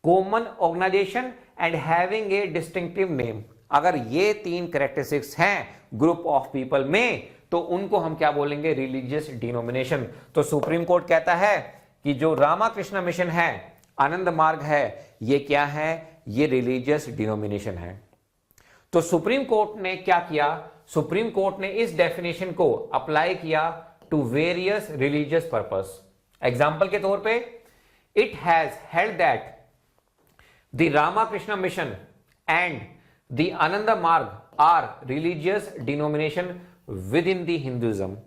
common organisation and having a distinctive name. अगर ये तीन कैरेक्टरिस्टिक्स हैं ग्रुप ऑफ पीपल में तो उनको हम क्या बोलेंगे, रिलीजियस डिनोमिनेशन। तो सुप्रीम कोर्ट कहता है कि जो रामाकृष्ण मिशन है, आनंद मार्ग है, ये क्या है, ये रिलीजियस डिनोमिनेशन है। तो सुप्रीम कोर्ट ने क्या किया, सुप्रीम कोर्ट ने इस डेफिनेशन को अप्लाई किया to various religious purpose. Example के तौर पे, it has held that the Ramakrishna mission and the Anand Marg are religious denomination within the Hinduism.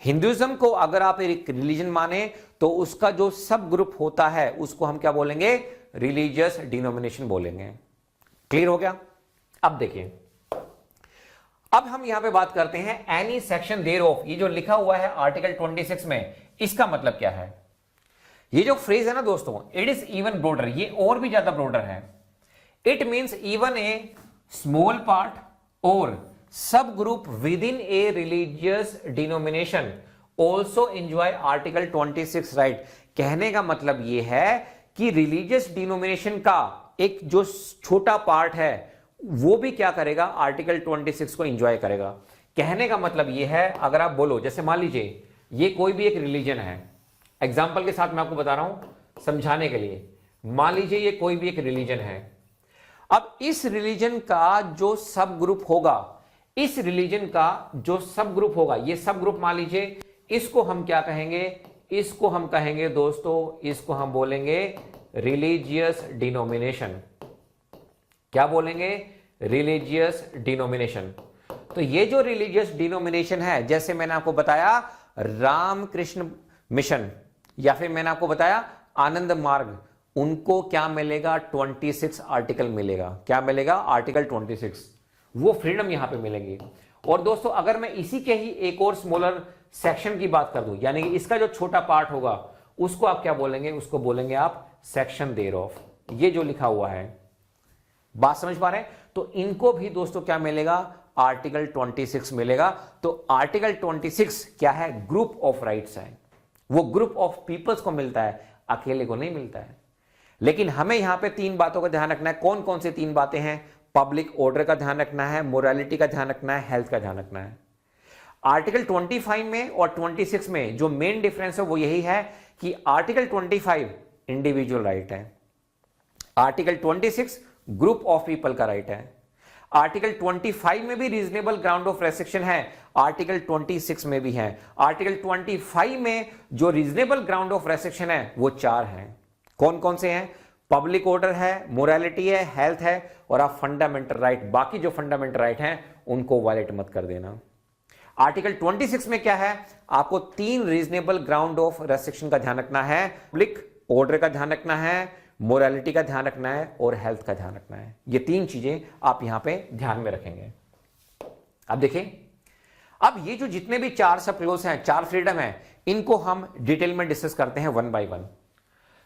Hinduism को अगर आप एक रिलीजन माने तो उसका जो सब ग्रुप होता है उसको हम क्या बोलेंगे, रिलीजियस डिनोमिनेशन बोलेंगे। क्लियर हो गया? अब देखिए, अब हम यहां पे बात करते हैं एनी सेक्शन देयर ऑफ। ये जो लिखा हुआ है आर्टिकल 26 में, इसका मतलब क्या है? ये जो फ्रेज है ना दोस्तों, इट इज इवन ब्रॉडर, ये और भी ज्यादा ब्रॉडर है। It means even a small part और सब ग्रुप विद इन ए religious denomination also enjoy article 26 right. कहने का मतलब यह है कि रिलीजियस डिनोमिनेशन का एक जो छोटा पार्ट है वो भी क्या करेगा, आर्टिकल 26 को एंजॉय करेगा। कहने का मतलब यह है, अगर आप बोलो, जैसे मान लीजिए ये कोई भी एक रिलीजन है, एग्जाम्पल के साथ मैं आपको बता रहा हूं समझाने के लिए। मान लीजिए ये कोई भी एक रिलीजन है। अब इस रिलीजन का जो सब ग्रुप होगा, इस रिलीजन का जो सब ग्रुप होगा, ये सब ग्रुप मान लीजिए, इसको हम क्या कहेंगे, इसको हम कहेंगे दोस्तों, इसको हम बोलेंगे रिलीजियस डिनोमिनेशन। क्या बोलेंगे? Religious denomination. तो ये जो रिलीजियस डिनोमिनेशन है, जैसे मैंने आपको बताया रामकृष्ण मिशन या फिर मैंने आपको बताया आनंद मार्ग, उनको क्या मिलेगा, 26 आर्टिकल मिलेगा। क्या मिलेगा? आर्टिकल 26। वो फ्रीडम यहां पे मिलेगी। और दोस्तों अगर मैं इसी के ही एक और स्मॉलर सेक्शन की बात कर दूं, यानी कि इसका जो छोटा पार्ट होगा उसको आप क्या बोलेंगे, उसको बोलेंगे आप सेक्शन देयर ऑफ। ये जो लिखा हुआ है, बात समझ पा रहे हैं? तो इनको भी दोस्तों क्या मिलेगा, आर्टिकल 26 मिलेगा। तो आर्टिकल 26 क्या है, ग्रुप ऑफ राइट्स है। वो ग्रुप ऑफ पीपल्स को मिलता है, अकेले को नहीं मिलता है। लेकिन हमें यहां पे तीन बातों का ध्यान रखना है। कौन कौन सी तीन बातें हैं? पब्लिक ऑर्डर का ध्यान रखना है, मोरालिटी का ध्यान रखना है, हेल्थ का ध्यान रखना है। आर्टिकल 25 में और 26 में जो मेन डिफरेंस है वो यही है कि आर्टिकल 25 इंडिविजुअल राइट है, आर्टिकल 26 ग्रुप ऑफ पीपल का राइट है। आर्टिकल 25 में भी रीजनेबल ग्राउंड ऑफ रेस्ट्रिक्शन है, आर्टिकल 26 में भी है। आर्टिकल 25 में जो रीजनेबल ग्राउंड ऑफ रेस्ट्रिक्शन है वो 4 हैं। कौन कौन से हैं? पब्लिक ऑर्डर है, मोरालिटी है, हेल्थ है और आप फंडामेंटल राइट, बाकी जो फंडामेंटल राइट हैं उनको वायलेट मत कर देना। आर्टिकल 26 में क्या है, आपको 3 रीजनेबल ग्राउंड ऑफ रेस्ट्रिक्शन का ध्यान रखना है, पब्लिक ऑर्डर का ध्यान रखना है, मोरालिटी का ध्यान रखना है और हेल्थ का ध्यान रखना है। ये 3 चीजें आप यहां पे ध्यान में रखेंगे। अब देखिए, अब ये जो जितने भी 4 सब क्लोज हैं, 4 फ्रीडम है, इनको हम डिटेल में डिस्कस करते हैं 1 बाय 1।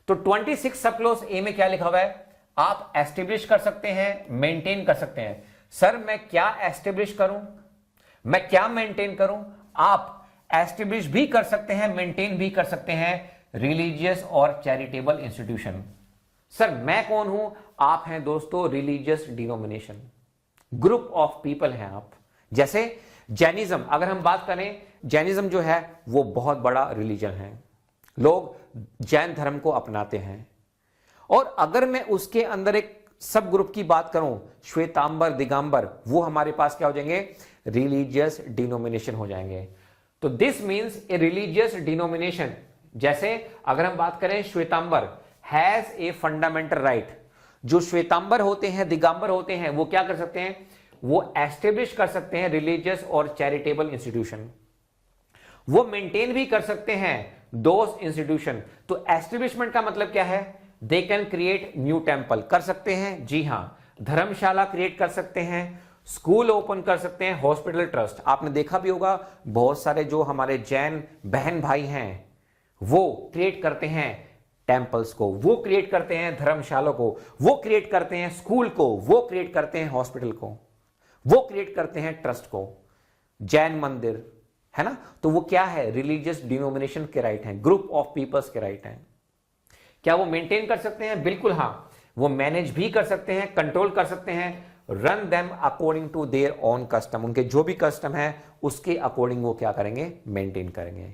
तो 26 सब क्लोज ए में क्या लिखा हुआ है, आप एस्टेब्लिश कर सकते हैं, मेंटेन कर सकते हैं। सर मैं क्या एस्टेब्लिश करूं, मैं क्या मेंटेन करूं? आप एस्टेब्लिश भी कर सकते हैं, मेंटेन भी कर सकते हैं रिलीजियस और चैरिटेबल इंस्टीट्यूशन। सर मैं कौन हूं? आप हैं दोस्तों religious denomination, group of people हैं आप। जैसे जैनिज्म, अगर हम बात करें, जैनिज्म जो है वो बहुत बड़ा रिलीजन है, लोग जैन धर्म को अपनाते हैं। और अगर मैं उसके अंदर एक सब ग्रुप की बात करूं, श्वेतांबर, दिगंबर, वो हमारे पास क्या हो जाएंगे, रिलीजियस डिनोमिनेशन हो जाएंगे। तो this means a religious denomination. जैसे अगर हम बात करें, Shvetambar has a fundamental right. जो श्वेतांबर होते हैं, दिगंबर होते हैं, वो क्या कर सकते हैं, वो एस्टेब्लिश कर सकते हैं रिलीजियस और चैरिटेबल इंस्टीट्यूशन। वो मेंटेन भी कर सकते हैं दोज इंस्टीट्यूशन। तो एस्टेब्लिशमेंट का मतलब क्या है? They can create new temple, कर सकते हैं, जी हां, धर्मशाला क्रिएट कर सकते हैं, स्कूल ओपन कर सकते हैं, हॉस्पिटल, ट्रस्ट। आपने देखा भी होगा बहुत सारे जो हमारे जैन बहन भाई हैं वो क्रिएट करते हैं टेम्पल्स को, वो क्रिएट करते हैं धर्मशालों को, वो क्रिएट करते हैं स्कूल को, वो क्रिएट करते हैं हॉस्पिटल को, वो क्रिएट करते हैं ट्रस्ट को, जैन मंदिर, है ना। तो वो क्या है? रिलीजियस डिनोमिनेशन के राइट हैं, ग्रुप ऑफ पीपल्स के राइट हैं। क्या वो मेंटेन कर सकते हैं? बिल्कुल हां, वो मैनेज भी कर सकते हैं, कंट्रोल कर सकते हैं, run them according to their own custom, उनके जो भी कस्टम है उसके अकॉर्डिंग वो क्या करेंगे? मेंटेन करेंगे।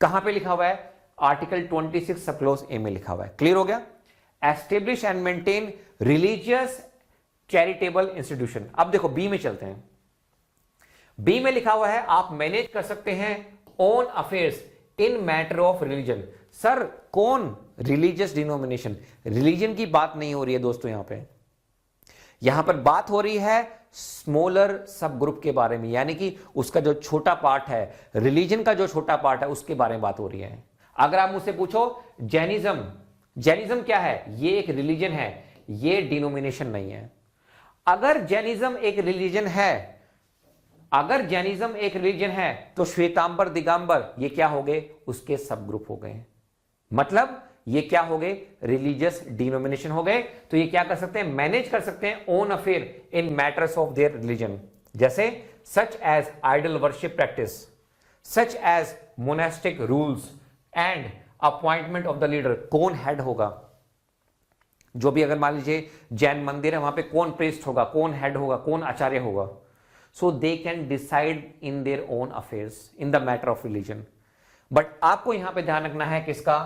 कहां पे लिखा हुआ है? आर्टिकल 26 सब क्लॉज ए में लिखा हुआ है। क्लियर हो गया? Establish and maintain religious charitable institution. अब देखो बी में चलते हैं। बी में लिखा हुआ है आप मैनेज कर सकते हैं own affairs in matter of religion. Sir कौन? Religious denomination. रिलीजन की बात नहीं हो रही है दोस्तों, यहां पर बात हो रही है स्मॉलर सब ग्रुप के बारे में, यानी कि उसका जो छोटा पार्ट है, रिलीजन का जो छोटा पार्ट है उसके बारे में बात हो रही है। अगर आप मुझसे पूछो जैनिज्म, जैनिज्म क्या है? ये एक रिलीजन है, ये डिनोमिनेशन नहीं है। अगर जैनिज्म एक रिलीजन है, अगर जैनिज्म एक रिलीजन है तो श्वेतांबर, दिगंबर ये क्या हो गए? उसके सब ग्रुप हो गए, मतलब ये क्या हो गए? रिलीजियस डिनोमिनेशन हो गए। तो ये क्या कर सकते हैं? मैनेज कर सकते हैं own affair in matters of their religion, जैसे such as idol worship practice, such as monastic rules and appointment of the leader. कौन हेड होगा? जो भी अगर मान लीजिए जैन मंदिर है वहां पे कौन प्रीस्ट होगा, कौन हेड होगा, कौन आचार्य होगा? So they can decide in their own affairs in the matter of religion. But आपको यहां पे ध्यान रखना है किसका?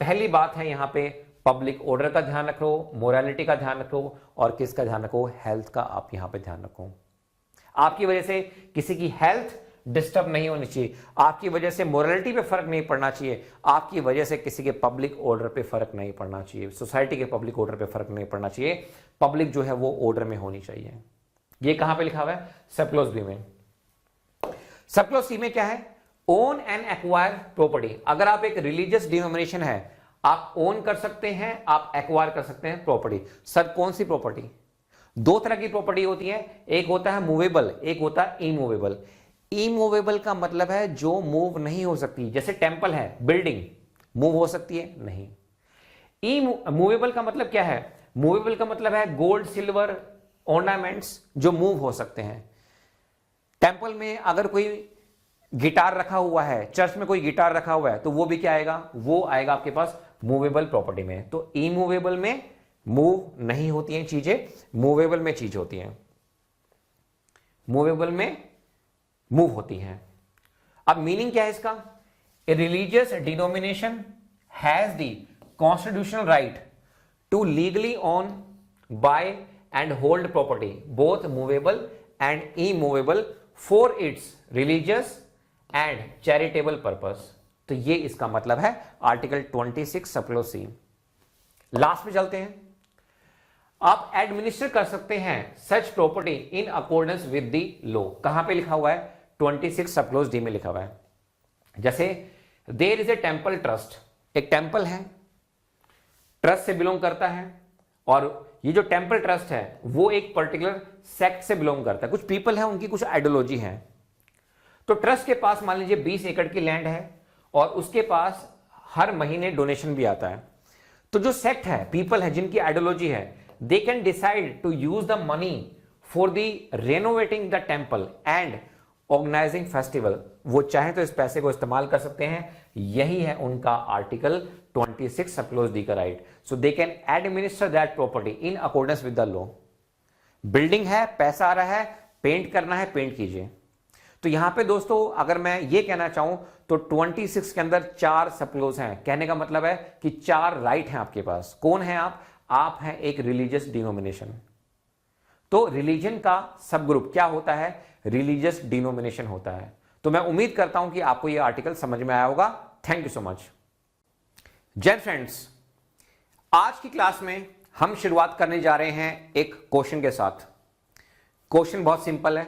पहली बात है यहां पे पब्लिक ऑर्डर का ध्यान रखो, मोरालिटी का ध्यान रखो, और किसका ध्यान रखो? हेल्थ का आप यहां पे ध्यान रखो। आपकी वजह से किसी की हेल्थ डिस्टर्ब नहीं होनी चाहिए, आपकी वजह से मोरालिटी पे फर्क नहीं पड़ना चाहिए, आपकी वजह से किसी के पब्लिक ऑर्डर पे फर्क नहीं पड़ना चाहिए, सोसाइटी के पब्लिक ऑर्डर पे फर्क नहीं पड़ना चाहिए। पब्लिक जो है वो ऑर्डर में होनी चाहिए। ये कहां पे लिखा हुआ है? सब क्लॉज बी में। सब क्लॉज सी में क्या है? Own and acquire property. अगर आप एक रिलीजियस डिनोमिनेशन है, आप ओन कर सकते हैं, आप एक्वायर कर सकते हैं प्रॉपर्टी। सर कौन सी प्रॉपर्टी? दो तरह की प्रॉपर्टी होती है, एक होता है मूवेबल, एक होता है इमूवेबल। इमूवेबल का मतलब है जो मूव नहीं हो सकती, जैसे टेंपल है, बिल्डिंग मूव हो सकती है? नहीं। इमूवेबल का मतलब क्या है? मूवेबल का मतलब है गोल्ड, सिल्वर, ऑर्नामेंट्स जो मूव हो सकते हैं। टेंपल में अगर कोई गिटार रखा हुआ है, चर्च में कोई गिटार रखा हुआ है, तो वो भी क्या आएगा? वो आएगा आपके पास मूवेबल प्रॉपर्टी में। तो इमूवेबल में मूव नहीं होती हैं चीजें, मूवेबल में चीज होती हैं, मूवेबल में मूव होती हैं। अब मीनिंग क्या है इसका? A religious denomination has the constitutional right to legally own, buy and hold property both movable and immovable for its religious and charitable purpose. तो ये इसका मतलब है article 26 sub clause C. Last में चलते हैं। आप एडमिनिस्टर कर सकते हैं सच property in accordance with the law. कहां पे लिखा हुआ है? 26 सब क्लॉज डी में लिखा हुआ है। जैसे there is a temple trust, एक टेंपल है, ट्रस्ट से बिलोंग करता है, और ये जो टेंपल ट्रस्ट है वो एक पर्टिकुलर सेक्ट से बिलोंग करता है, कुछ पीपल है, उनकी कुछ आइडियोलॉजी है। तो ट्रस्ट के पास मान लीजिए 20 एकड़ की लैंड है और उसके पास हर महीने डोनेशन भी आता है। तो जो सेक्ट है, पीपल है जिनकी आइडियोलॉजी है, they can decide to use the money for the renovating the temple and organising festival. वो चाहे तो इस पैसे को इस्तेमाल कर सकते हैं। यही है उनका आर्टिकल 26 सब क्लॉज डी का right. So they can administer that property in accordance with the law. Building है, पैसा आ रहा है, पेंट करना है, पेंट कीजिए। तो यहां पे दोस्तों अगर मैं ये कहना चाहूं तो 26 के अंदर 4 सब क्लॉज हैं। कहने का मतलब है कि 4 राइट हैं आपके पास। कौन है आप? आप हैं एक रिलीजियस डिनोमिनेशन। तो रिलीजन का सब ग्रुप क्या होता है? रिलीजियस डिनोमिनेशन होता है। तो मैं उम्मीद करता हूं कि आपको यह आर्टिकल समझ में आया होगा। Thank you so much. जय फ्रेंड्स, आज की क्लास में हम शुरुआत करने जा रहे हैं एक क्वेश्चन के साथ। क्वेश्चन बहुत सिंपल है।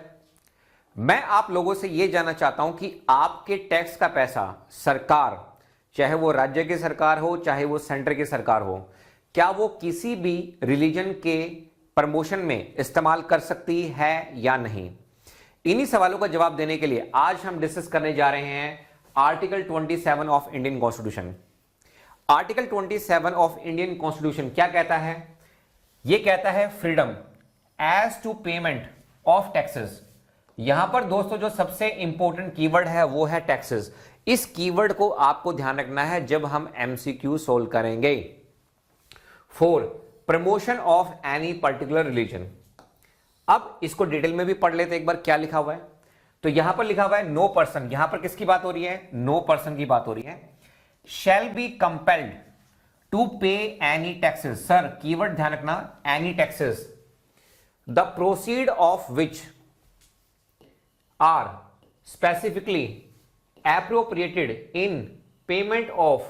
मैं आप लोगों से यह जानना चाहता हूं कि आपके टैक्स का पैसा सरकार, चाहे वो राज्य की सरकार हो चाहे वो सेंटर की सरकार हो, क्या वो किसी भी रिलीजन के प्रमोशन में इस्तेमाल कर सकती है या नहीं? इन्हीं सवालों का जवाब देने के लिए आज हम डिस्कस करने जा रहे हैं article 27 of Indian constitution. Article 27 of Indian constitution क्या कहता है? यह कहता है freedom as to payment of taxes. यहां पर दोस्तों जो सबसे इंपॉर्टेंट कीवर्ड है वो है टैक्सेस। इस कीवर्ड को आपको ध्यान रखना है जब हम एमसीक्यू सोल्व करेंगे। 4 promotion of any particular religion. अब इसको डिटेल में भी पढ़ लेते एक बार क्या लिखा हुआ है। तो यहां पर लिखा हुआ है नो पर्सन, यहां पर किसकी बात हो रही है? नो पर्सन की बात हो रही है। शैल बी कंपेल्ड टू पे एनी टैक्सेस। सर कीवर्ड ध्यान रखना, any taxes the proceed of which are specifically appropriated in payment of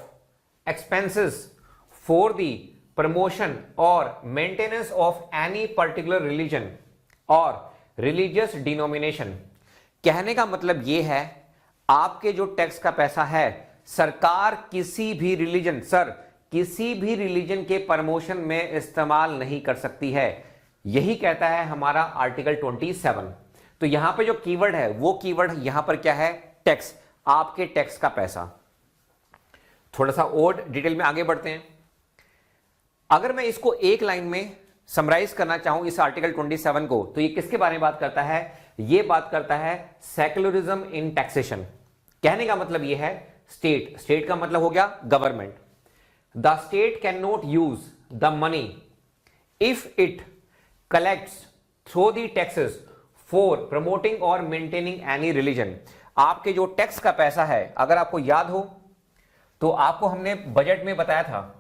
expenses for the promotion or maintenance of any particular religion or religious denomination। कहने का मतलब यह है आपके जो टैक्स का पैसा है सरकार किसी भी रिलीजन, सर किसी भी रिलीजन के प्रमोशन में इस्तेमाल नहीं कर सकती है। यही कहता है हमारा आर्टिकल 27। तो यहां पे जो कीवर्ड है वो कीवर्ड यहां पर क्या है? टैक्स, आपके टैक्स का पैसा। थोड़ा सा और डिटेल में आगे बढ़ते हैं। अगर मैं इसको एक लाइन में समराइज करना चाहूं इस आर्टिकल 27 को, तो ये किसके बारे में बात करता है? ये बात करता है सेक्युलरिज्म इन टैक्सेशन। कहने का मतलब ये है स्टेट, स्टेट का मतलब हो गया government. The state can not use the money if it collects through the taxes for promoting और मेंटेनिंग एनी रिलीजन। आपके जो टैक्स का पैसा है, अगर आपको याद हो तो आपको हमने बजट में बताया था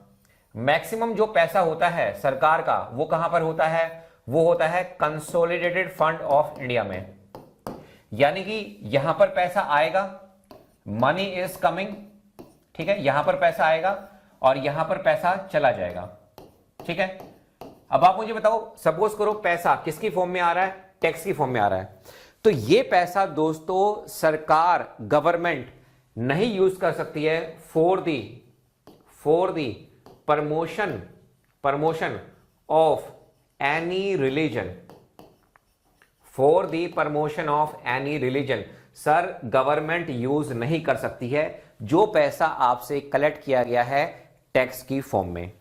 मैक्सिमम जो पैसा होता है सरकार का वो कहां पर होता है? वो होता है कंसोलिडेटेड फंड ऑफ इंडिया में। यानी कि यहां पर पैसा आएगा, मनी इज कमिंग, ठीक है, यहां पर पैसा आएगा और यहां पर पैसा चला जाएगा, ठीक है। अब आप मुझे बताओ, सपोज करो पैसा किसकी फॉर्म में आ रहा है? टैक्स की फॉर्म में आ रहा है। तो ये पैसा दोस्तों सरकार, गवर्नमेंट नहीं यूज कर सकती है for the promotion of any religion, for the promotion of any religion. Sir government use नहीं कर सकती है जो पैसा आपसे कलेक्ट किया गया है टैक्स की फॉर्म में।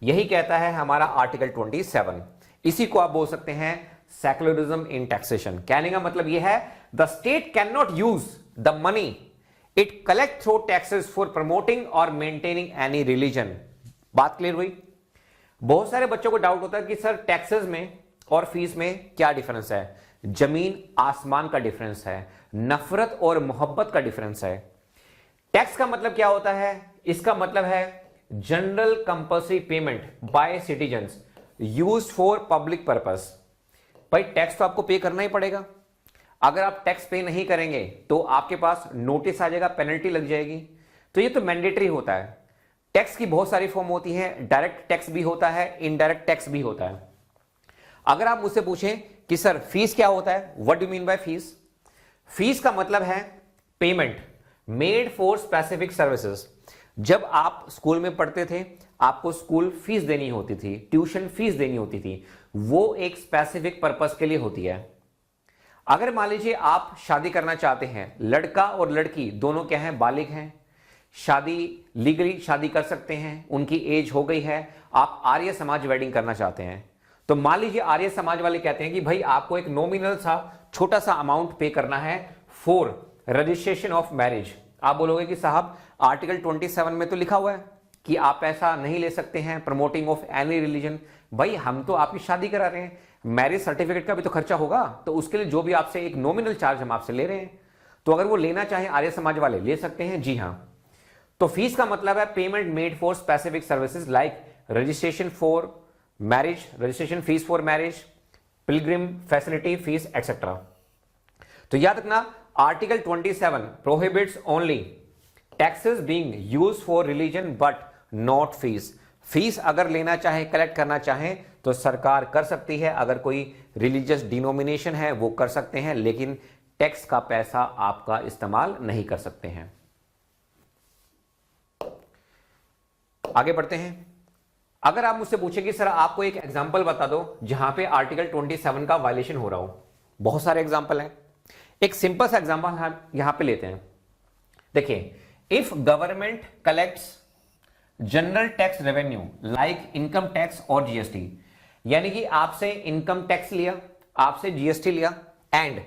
यही कहता है हमारा आर्टिकल 27। इसी को आप बोल सकते हैं सेक्युलरिज्म इन टैक्सेशन। कहने का मतलब यह है the state can not use the money it collect through taxes for promoting और मेंटेनिंग एनी रिलीजन। बात क्लियर हुई? बहुत सारे बच्चों को डाउट होता है कि सर टैक्सेस में और फीस में क्या डिफरेंस है? जमीन आसमान का डिफरेंस है, नफरत और मोहब्बत का डिफरेंस है। टैक्स का मतलब क्या होता है? इसका मतलब है general compulsory payment by citizens used for public purpose. भाई टैक्स तो आपको पे करना ही पड़ेगा। अगर आप टैक्स पे नहीं करेंगे तो आपके पास नोटिस आ जाएगा, पेनल्टी लग जाएगी। तो ये तो मैंडेटरी होता है। टैक्स की बहुत सारी फॉर्म होती है, डायरेक्ट टैक्स भी होता है, इनडायरेक्ट टैक्स भी होता है। अगर आप मुझसे पूछें कि सर फीस क्या होता है, what do mean by fees? Fees का मतलब है payment made for specific services. जब आप स्कूल में पढ़ते थे आपको स्कूल फीस देनी होती थी, ट्यूशन फीस देनी होती थी, वो एक स्पेसिफिक पर्पस के लिए होती है। अगर मान लीजिए आप शादी करना चाहते हैं, लड़का और लड़की दोनों क्या हैं? बालिग हैं, शादी लीगली शादी कर सकते हैं, उनकी एज हो गई है, आप आर्य समाज वेडिंग करना चाहते हैं। तो मान लीजिए आर्य समाज वाले कहते हैं कि भाई आपको एक नॉमिनल सा छोटा सा अमाउंट पे करना है फॉर रजिस्ट्रेशन ऑफ मैरिज। आप बोलोगे कि साहब आर्टिकल 27 में तो लिखा हुआ है कि आप पैसा नहीं ले सकते हैं प्रमोटिंग ऑफ एनी रिलीजन। भाई हम तो आपकी शादी करा रहे हैं, मैरिज सर्टिफिकेट का भी तो खर्चा होगा, तो उसके लिए जो भी आपसे एक नॉमिनल चार्ज हम आपसे ले रहे हैं, तो अगर वो लेना चाहे आर्य समाज वाले ले सकते हैं। जी हाँ। तो फीस का मतलब है payment made for specific services like registration for marriage, registration fees for marriage, Pilgrim facility fees etcetera. तो याद रखना article 27 prohibits only taxes being used for religion but not fees. Fees अगर लेना चाहे, कलेक्ट करना चाहे तो सरकार कर सकती है, अगर कोई रिलीजियस डिनोमिनेशन है वो कर सकते हैं, लेकिन टैक्स का पैसा आपका इस्तेमाल नहीं कर सकते हैं। आगे बढ़ते हैं। अगर आप मुझसे पूछे कि सर आपको एक एग्जांपल बता दो जहां पे आर्टिकल 27 का वायलेशन हो रहा हो, बहुत सारे एग्जांपल हैं। एक सिंपल सा एग्जांपल हम यहां पे लेते हैं। देखिए, if government collects general tax revenue like income tax और जीएसटी, यानी कि आपसे इनकम टैक्स लिया, आपसे जीएसटी लिया and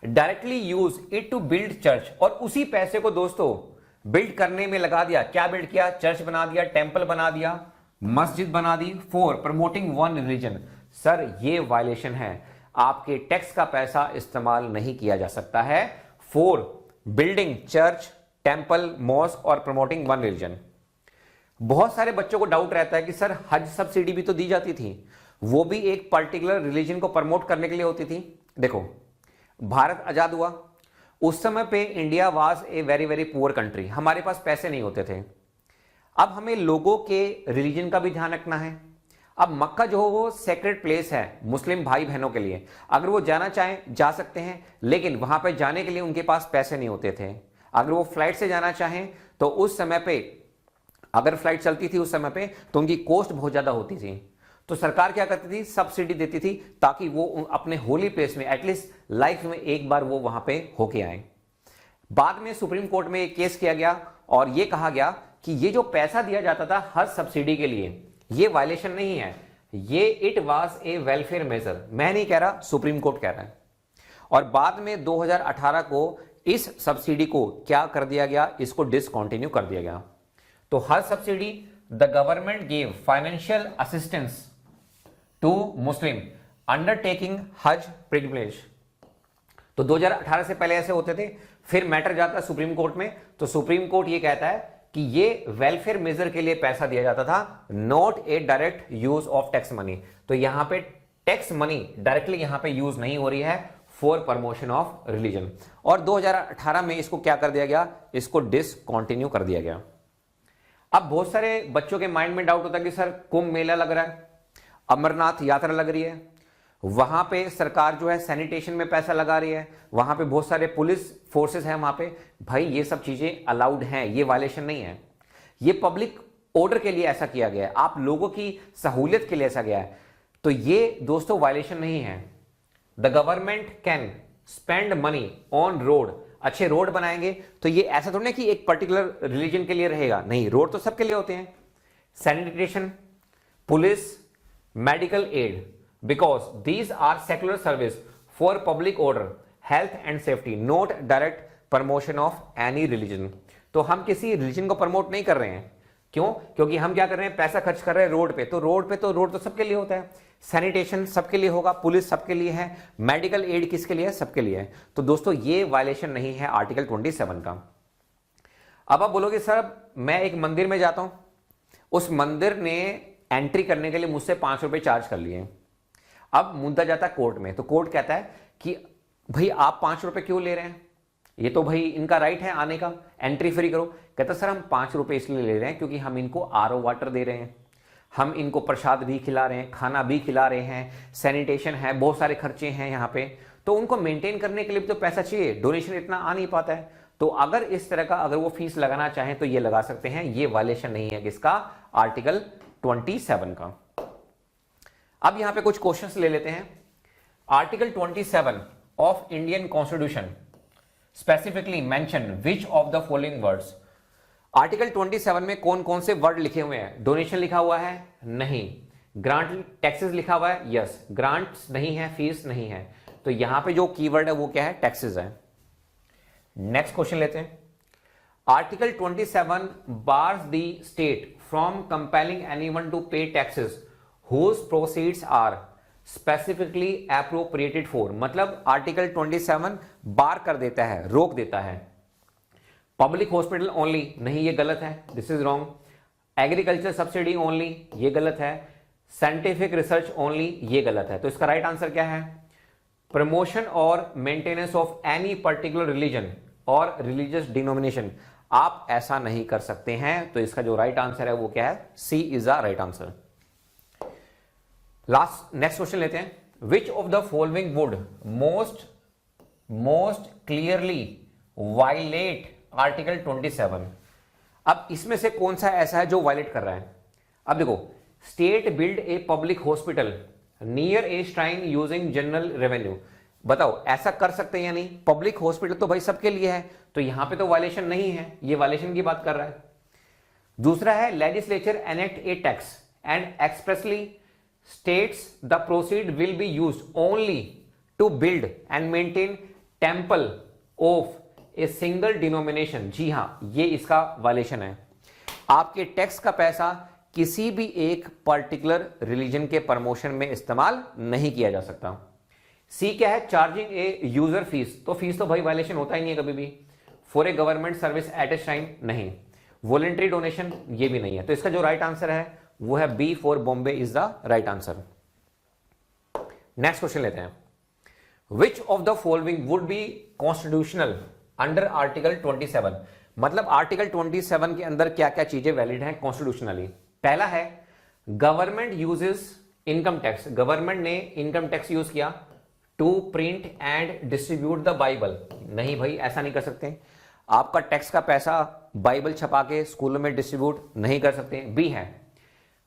directly use it to build church, और उसी पैसे को दोस्तों बिल्ड करने में लगा दिया। क्या बिल्ड किया? चर्च बना दिया, टेंपल बना दिया, मस्जिद बना दी for promoting one religion. Sir ये वायलेशन है, आपके टैक्स का पैसा इस्तेमाल नहीं किया जा सकता है for building church, temple, mosque और प्रमोटिंग वन रिलीजन। बहुत सारे बच्चों को डाउट रहता है कि सर हज सब्सिडी भी तो दी जाती थी, वो भी एक पर्टिकुलर रिलीजन को प्रमोट करने के लिए होती थी। देखो, भारत आजाद हुआ, उस समय पे India was a very very poor country, हमारे पास पैसे नहीं होते थे। अब हमें लोगों के रिलीजन का भी ध्यान रखना है। अब मक्का जो हो वो सेक्रेड प्लेस है मुस्लिम भाई बहनों के लिए, अगर वो जाना चाहें जा सकते हैं, लेकिन वहां पे जाने के लिए उनके पास पैसे नहीं होते थे। अगर वो फ्लाइट से जाना चाहें तो उस समय पे, अगर फ्लाइट चलती थी उस समय पे, तो उनकी कॉस्ट बहुत ज्यादा होती थी। तो सरकार क्या करती थी? सब्सिडी देती थी ताकि वो अपने होली प्लेस में एटलीस्ट लाइफ में एक बार वो वहां पे होके आए। बाद में सुप्रीम कोर्ट में एक केस किया गया और ये कहा गया कि ये जो पैसा दिया जाता था हज सब्सिडी के लिए, ये वायलेशन नहीं है, ये it was a welfare measure. मैं नहीं कह रहा, सुप्रीम कोर्ट कह रहा है। और बाद में 2018 को इस सब्सिडी को क्या कर दिया गया? इसको डिसकंटिन्यू कर दिया गया। तो Haj subsidy, the government gave financial assistance to Muslim undertaking Haj pilgrimage. तो 2018 से पहले ऐसे होते थे, फिर मैटर जाता है सुप्रीम कोर्ट में, तो सुप्रीम कोर्ट ये कहता है कि ये वेलफेयर मेजर के लिए पैसा दिया जाता था, not a direct use of tax money. तो यहां पे टैक्स मनी डायरेक्टली यहां पे यूज नहीं हो रही है फॉर प्रमोशन ऑफ रिलीजन। और 2018 में इसको क्या कर दिया गया? इसको डिसकंटिन्यू कर दिया गया। अब बहुत सारे बच्चों के माइंड में डाउट होता है कि सर कुंभ मेला लग रहा है, अमरनाथ यात्रा लग रही है, वहां पे सरकार जो है सैनिटेशन में पैसा लगा रही है, वहां पे बहुत सारे पुलिस फोर्सेस हैं वहां पे। भाई ये सब चीजें अलाउड हैं, ये वायलेशन नहीं है, ये पब्लिक ऑर्डर के लिए ऐसा किया गया है, आप लोगों की सहूलियत के लिए ऐसा गया है। तो ये दोस्तों वायलेशन नहीं है। The government can spend money on road, अच्छे रोड बनाएंगे तो ये ऐसा थोड़ा ना कि एक पर्टिकुलर रिलीजन के लिए रहेगा, नहीं, रोड तो सबके लिए होते हैं। Sanitation, police, medical aid, because these are secular service for public order, health and safety, not direct promotion of any religion. तो हम किसी रिलीजन को प्रमोट नहीं कर रहे हैं। क्यों? क्योंकि हम क्या कर रहे हैं? पैसा खर्च कर रहे हैं रोड पे, तो रोड तो सबके लिए होता है, सैनिटेशन सबके लिए होगा, पुलिस सबके लिए है, मेडिकल एड किसके लिए है? सबके लिए है। तो दोस्तों ये वायलेशन नहीं है आर्टिकल 27 का। अब आप बोलोगे सर मैं एक मंदिर में जाता हूं, उस मंदिर ने एंट्री करने के लिए मुझसे 5 रुपए चार्ज कर लिए, अब मुद्दा जाता है कोर्ट में, तो कोर्ट कहता है कि भाई आप 5 रुपए क्यों ले रहे हैं, ये तो भाई इनका राइट है आने का, एंट्री फ्री करो। कहता सर हम 5 रुपए इसलिए ले रहे हैं क्योंकि हम इनको आरओ वाटर दे रहे हैं, हम इनको प्रसाद भी खिला रहे हैं, खाना भी खिला रहे हैं, सैनिटेशन है, बहुत सारे खर्चे हैं यहाँ पे, तो उनको मेंटेन करने के लिए भी तो पैसा चाहिए, डोनेशन इतना आ नहीं पाता है। तो अगर इस तरह का अगर वो फीस लगाना चाहें तो ये लगा सकते हैं, ये वायलेशन नहीं है किसका? आर्टिकल 27 का। अब यहां पे कुछ क्वेश्चंस ले लेते हैं। Article 27 of Indian constitution specifically mention which of the following words. Article 27 में कौन कौन से वर्ड लिखे हुए हैं? डोनेशन लिखा हुआ है? नहीं। ग्रांट टैक्सेस लिखा हुआ है? यस। ग्रांट्स नहीं है, फीस नहीं है। तो यहां पे जो कीवर्ड है वो क्या है? टैक्सेस है। नेक्स्ट क्वेश्चन लेते हैं। Article 27 bars the state from compelling anyone to pay taxes whose proceeds are specifically appropriated for। मतलब आर्टिकल 27 बार कर देता है, रोक देता है। पब्लिक हॉस्पिटल ओनली, नहीं ये गलत है, this is wrong. Agriculture subsidy only, ये गलत है। साइंटिफिक रिसर्च ओनली, ये गलत है। तो इसका राइट आंसर क्या है? प्रमोशन और maintenance of any particular religion और रिलीजियस डिनोमिनेशन, आप ऐसा नहीं कर सकते हैं। तो इसका जो राइट आंसर है वो क्या है? C is the right answer. Next question लेते हैं। Which of the following would most most clearly violate article 27। अब इसमें से कौन सा ऐसा है जो वायलेट कर रहा है? अब देखो, state build a public hospital near A shrine using general revenue. बताओ ऐसा कर सकते हैं या नहीं? पब्लिक हॉस्पिटल तो भाई सबके लिए है, तो यहां पे तो वायलेशन नहीं है, ये वायलेशन की बात कर रहा है। दूसरा है legislature enact a tax and expressly states the proceed will be used only to build and maintain temple of a single denomination. जी हां, ये इसका वायलेशन है। आपके टैक्स का पैसा किसी भी एक पर्टिकुलर रिलीजन के प्रमोशन में इस्तेमाल नहीं किया जा सकता। सी क्या है? Charging a user fees. तो फीस तो भाई वायलेशन होता ही नहीं है कभी भी। For a government service eight A shrine, नहीं। वॉलेंट्री डोनेशन, ये भी नहीं है। तो इसका जो राइट आंसर है वो है B for Bombay is the right answer. Next question लेते हैं। Which of the following would be constitutional under article 27? मतलब आर्टिकल 27 के अंदर क्या क्या चीजें वैलिड हैं कॉन्स्टिट्यूशनली? पहला है government uses income tax. Government ने इनकम टैक्स यूज किया to print and distribute the Bible. नहीं भाई, ऐसा नहीं कर सकते। आपका टैक्स का पैसा बाइबल छपा के स्कूलों में डिस्ट्रीब्यूट नहीं कर सकते। बी है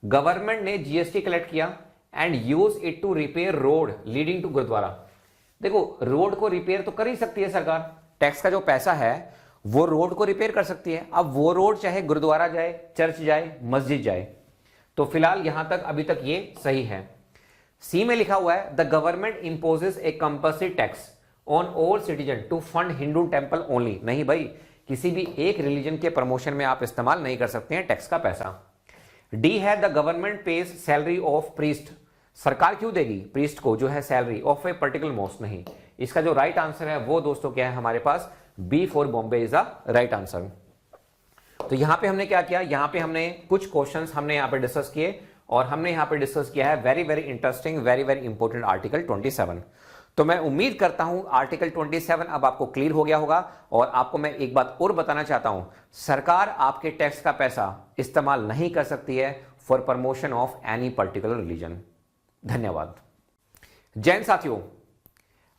गवर्नमेंट ने जीएसटी कलेक्ट किया and use it to repair road leading to gurdwara. देखो, रोड को रिपेयर तो कर ही सकती है सरकार, टैक्स का जो पैसा है वो रोड को रिपेयर कर सकती है। अब वो रोड चाहे गुरुद्वारा जाए, चर्च जाए, मस्जिद जाए। तो फिलहाल यहां तक अभी तक ये सही है। सी में लिखा हुआ है the government imposes a compulsory tax on all citizen to fund Hindu temple only. नहीं भाई, किसी भी एक रिलीजन के प्रमोशन में आप इस्तेमाल नहीं कर सकते हैं टैक्स का पैसा। डी है the government page salary of priest. सरकार क्यों देगी प्रीस्ट को जो है salary of a particular most? नहीं। इसका जो राइट आंसर है वो दोस्तों क्या है हमारे पास? B for Bombay is the right answer. तो यहां पे हमने क्या किया? यहां पे हमने कुछ क्वेश्चंस हमने यहां पे डिस्कस किए और हमने यहां पे डिस्कस किया है very very interesting, very very important article 27। तो मैं उम्मीद करता हूं आर्टिकल 27 अब आपको क्लियर हो गया होगा। और आपको मैं एक बात और बताना चाहता हूं, सरकार आपके टैक्स का पैसा इस्तेमाल नहीं कर सकती है for promotion of any particular religion. धन्यवाद। जैन साथियों,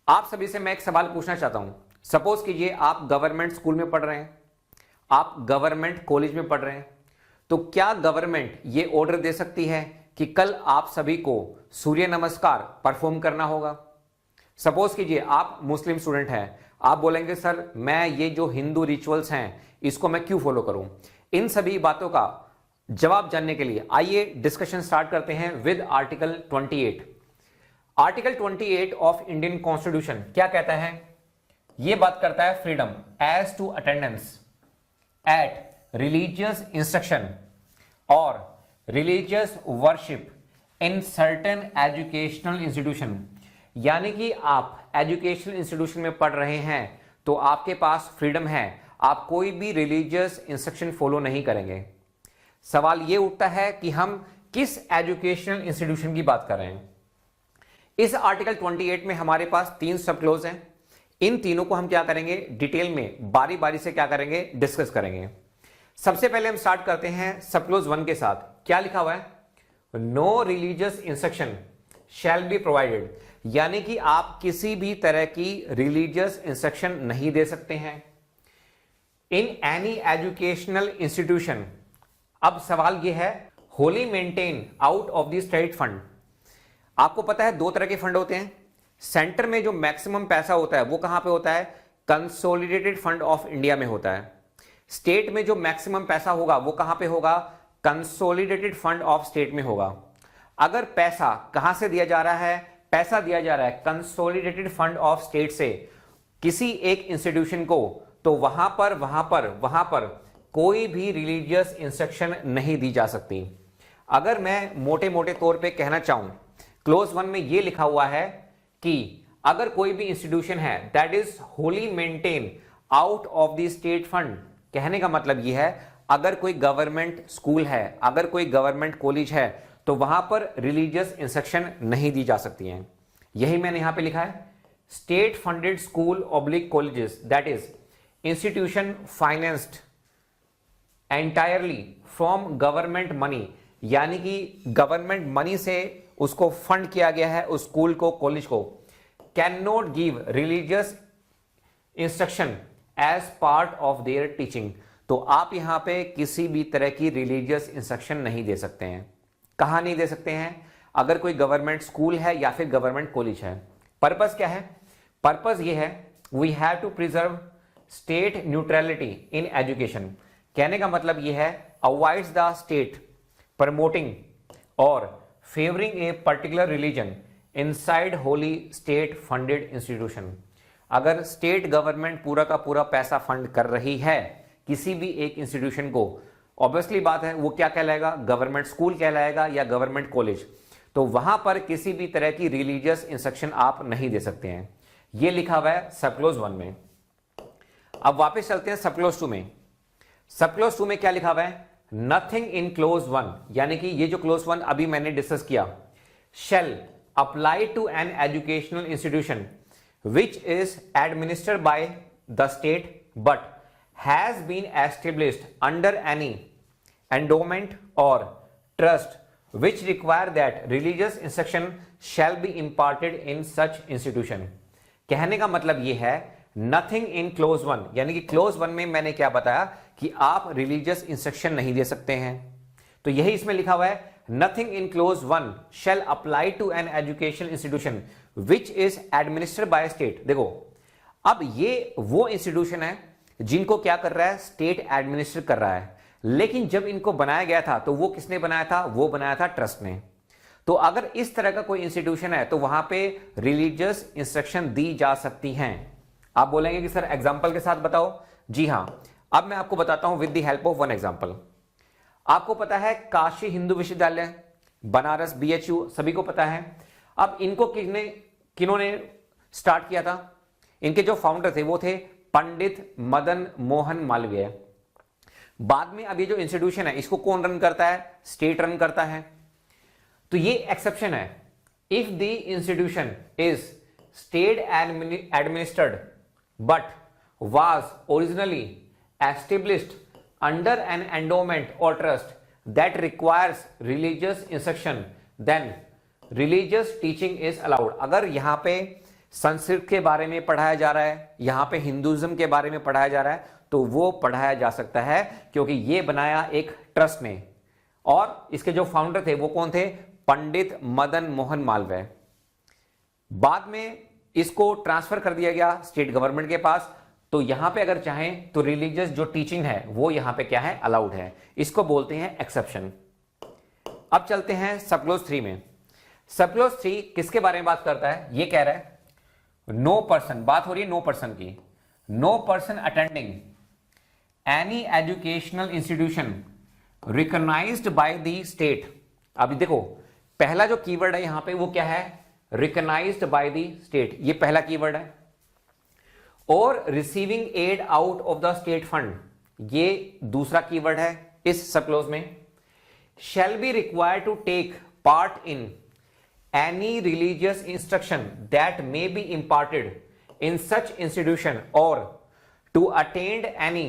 आप सभी से मैं एक सवाल पूछना चाहता हूं। सपोज कीजिए आप गवर्नमेंट स्कूल में पढ़ रहे हैं, आप गवर्नमेंट कॉलेज में पढ़ रहे हैं, तो क्या गवर्नमेंट ये ऑर्डर दे सकती है कि कल आप सभी को सूर्य नमस्कार परफॉर्म करना होगा? सपोज कीजिए आप मुस्लिम स्टूडेंट हैं, आप बोलेंगे सर मैं ये जो हिंदू रिचुअल्स हैं इसको मैं क्यों फॉलो करूं? इन सभी बातों का जवाब जानने के लिए आइए डिस्कशन स्टार्ट करते हैं with article 28। Article 28 of Indian constitution क्या कहता है? यह बात करता है freedom as to attendance at religious instruction और religious worship in certain educational institution. यानी कि आप एजुकेशनल इंस्टीट्यूशन में पढ़ रहे हैं तो आपके पास फ्रीडम है, आप कोई भी रिलीजियस इंस्ट्रक्शन फॉलो नहीं करेंगे। सवाल यह उठता है कि हम किस एजुकेशनल इंस्टीट्यूशन की बात कर रहे हैं। इस आर्टिकल 28 में हमारे पास 3 सब क्लोज हैं। इन तीनों को हम क्या करेंगे? डिटेल में बारी बारी से क्या करेंगे? डिस्कस करेंगे। सबसे पहले हम स्टार्ट करते हैं सब क्लोज 1 के साथ। क्या लिखा हुआ है? No religious instruction shall be provided. यानी कि आप किसी भी तरह की रिलीजियस इंस्ट्रक्शन नहीं दे सकते हैं इन एनी एजुकेशनल इंस्टीट्यूशन। अब सवाल यह है Holi maintain out of the state fund. आपको पता है 2 तरह के फंड होते हैं। सेंटर में जो मैक्सिमम पैसा होता है वो कहां पे होता है? कंसोलिडेटेड फंड ऑफ इंडिया में होता है। स्टेट में जो मैक्सिमम पैसा होगा वो कहां पे होगा? कंसोलिडेटेड फंड ऑफ स्टेट में होगा। अगर पैसा कहां से दिया जा रहा है? पैसा दिया जा रहा है कंसोलिडेटेड फंड ऑफ स्टेट से किसी एक इंस्टीट्यूशन को, तो वहां पर कोई भी रिलीजियस इंस्ट्रक्शन नहीं दी जा सकती। अगर मैं मोटे मोटे तौर पे कहना चाहूं, क्लोज 1 में यह लिखा हुआ है कि अगर कोई भी इंस्टीट्यूशन है that is Holi maintain out of the state fund, कहने का मतलब यह है अगर कोई गवर्नमेंट स्कूल है, अगर कोई गवर्नमेंट कॉलेज है, तो वहां पर रिलीजियस इंस्ट्रक्शन नहीं दी जा सकती हैं। यही मैंने यहां पे लिखा है state funded school oblique colleges that is institution financed entirely from government money. यानी कि गवर्नमेंट मनी से उसको फंड किया गया है उस स्कूल को, कॉलेज को। Cannot give religious instruction as part of their teaching. तो आप यहां पे किसी भी तरह की रिलीजियस इंस्ट्रक्शन नहीं दे सकते हैं। कहां नहीं दे सकते हैं? अगर कोई गवर्नमेंट स्कूल है या फिर गवर्नमेंट कॉलेज है। पर्पस क्या है? पर्पस ये है, we have to preserve state neutrality in education. कहने का मतलब यह है, अवॉइड्स द स्टेट प्रमोटिंग और favouring a particular religion inside wholly state funded institution. अगर स्टेट गवर्नमेंट पूरा का पूरा पैसा फंड कर रही है किसी भी एक इंस्टीट्यूशन को, ऑब्वियसली बात है वो क्या कहलाएगा? गवर्नमेंट स्कूल कहलाएगा या गवर्नमेंट कॉलेज। तो वहां पर किसी भी तरह की रिलीजियस इंस्ट्रक्शन आप नहीं दे सकते हैं। ये लिखा हुआ है सब क्लोज 1 में। अब वापस चलते हैं सब क्लोज 2 में। सब क्लोज 2 में क्या लिखा हुआ है? नथिंग इन क्लोज 1, यानी कि ये जो क्लोज 1 अभी मैंने डिस्कस किया, shall apply to an educational institution which is administered by the state but has been established under any endowment or trust which require that religious instruction shall be imparted in such institution। कहने का मतलब यह है nothing in clause 1, यानी कि clause 1 में मैंने क्या बताया कि आप religious instruction नहीं दे सकते हैं। तो यही इसमें लिखा हुआ है, nothing in clause 1 shall apply to an educational institution which is administered by state। देखो, अब ये वो इंस्टीट्यूशन है जिनको क्या कर रहा है? स्टेट एडमिनिस्टर कर रहा है। लेकिन जब इनको बनाया गया था तो वो किसने बनाया था? वो बनाया था ट्रस्ट ने। तो अगर इस तरह का कोई इंस्टीट्यूशन है तो वहां पे रिलीजियस इंस्ट्रक्शन दी जा सकती हैं। आप बोलेंगे कि सर एग्जांपल के साथ बताओ। जी हां, अब मैं आपको बताता हूं with the help of one example. आपको पता है काशी हिंदू विश्वविद्यालय, बनारस, BHU, सभी को पता है। अब इनको किन्होंने स्टार्ट किया था? इनके जो फाउंडर थे वो थे पंडित मदन मोहन मालवीय। बाद में अब ये जो इंस्टीट्यूशन है इसको कौन रन करता है? स्टेट रन करता है। तो ये एक्सेप्शन है, if the institution is state administered but was originally established under an endowment और trust that requires religious instruction, then religious teaching is allowed. अगर यहां पे संस्कृत के बारे में पढ़ाया जा रहा है, यहां पे हिंदुइज्म के बारे में पढ़ाया जा रहा है, तो वो पढ़ाया जा सकता है, क्योंकि ये बनाया एक ट्रस्ट ने। और इसके जो फाउंडर थे वो कौन थे? पंडित मदन मोहन मालवीय। बाद में इसको ट्रांसफर कर दिया गया स्टेट गवर्नमेंट के पास। तो यहां पे अगर चाहें तो रिलीजियस जो टीचिंग है वो यहां पे क्या है? अलाउड है। इसको बोलते हैं एक्सेप्शन। अब चलते हैं सब क्लोज 3 में। सब क्लोज 3 किसके बारे में बात करता है? ये कह रहा है नो पर्सन, बात हो रही है नो पर्सन की। No person attending any educational institution recognised by the state. अभी देखो, पहला जो कीवर्ड है यहां पे वो क्या है? रिकॉग्नाइज्ड बाय द स्टेट, ये पहला कीवर्ड है। और receiving aid out of the state fund, ये दूसरा कीवर्ड है इस सब क्लोज में। Shall be required to take part in any religious instruction that may be imparted in such institution or to attend any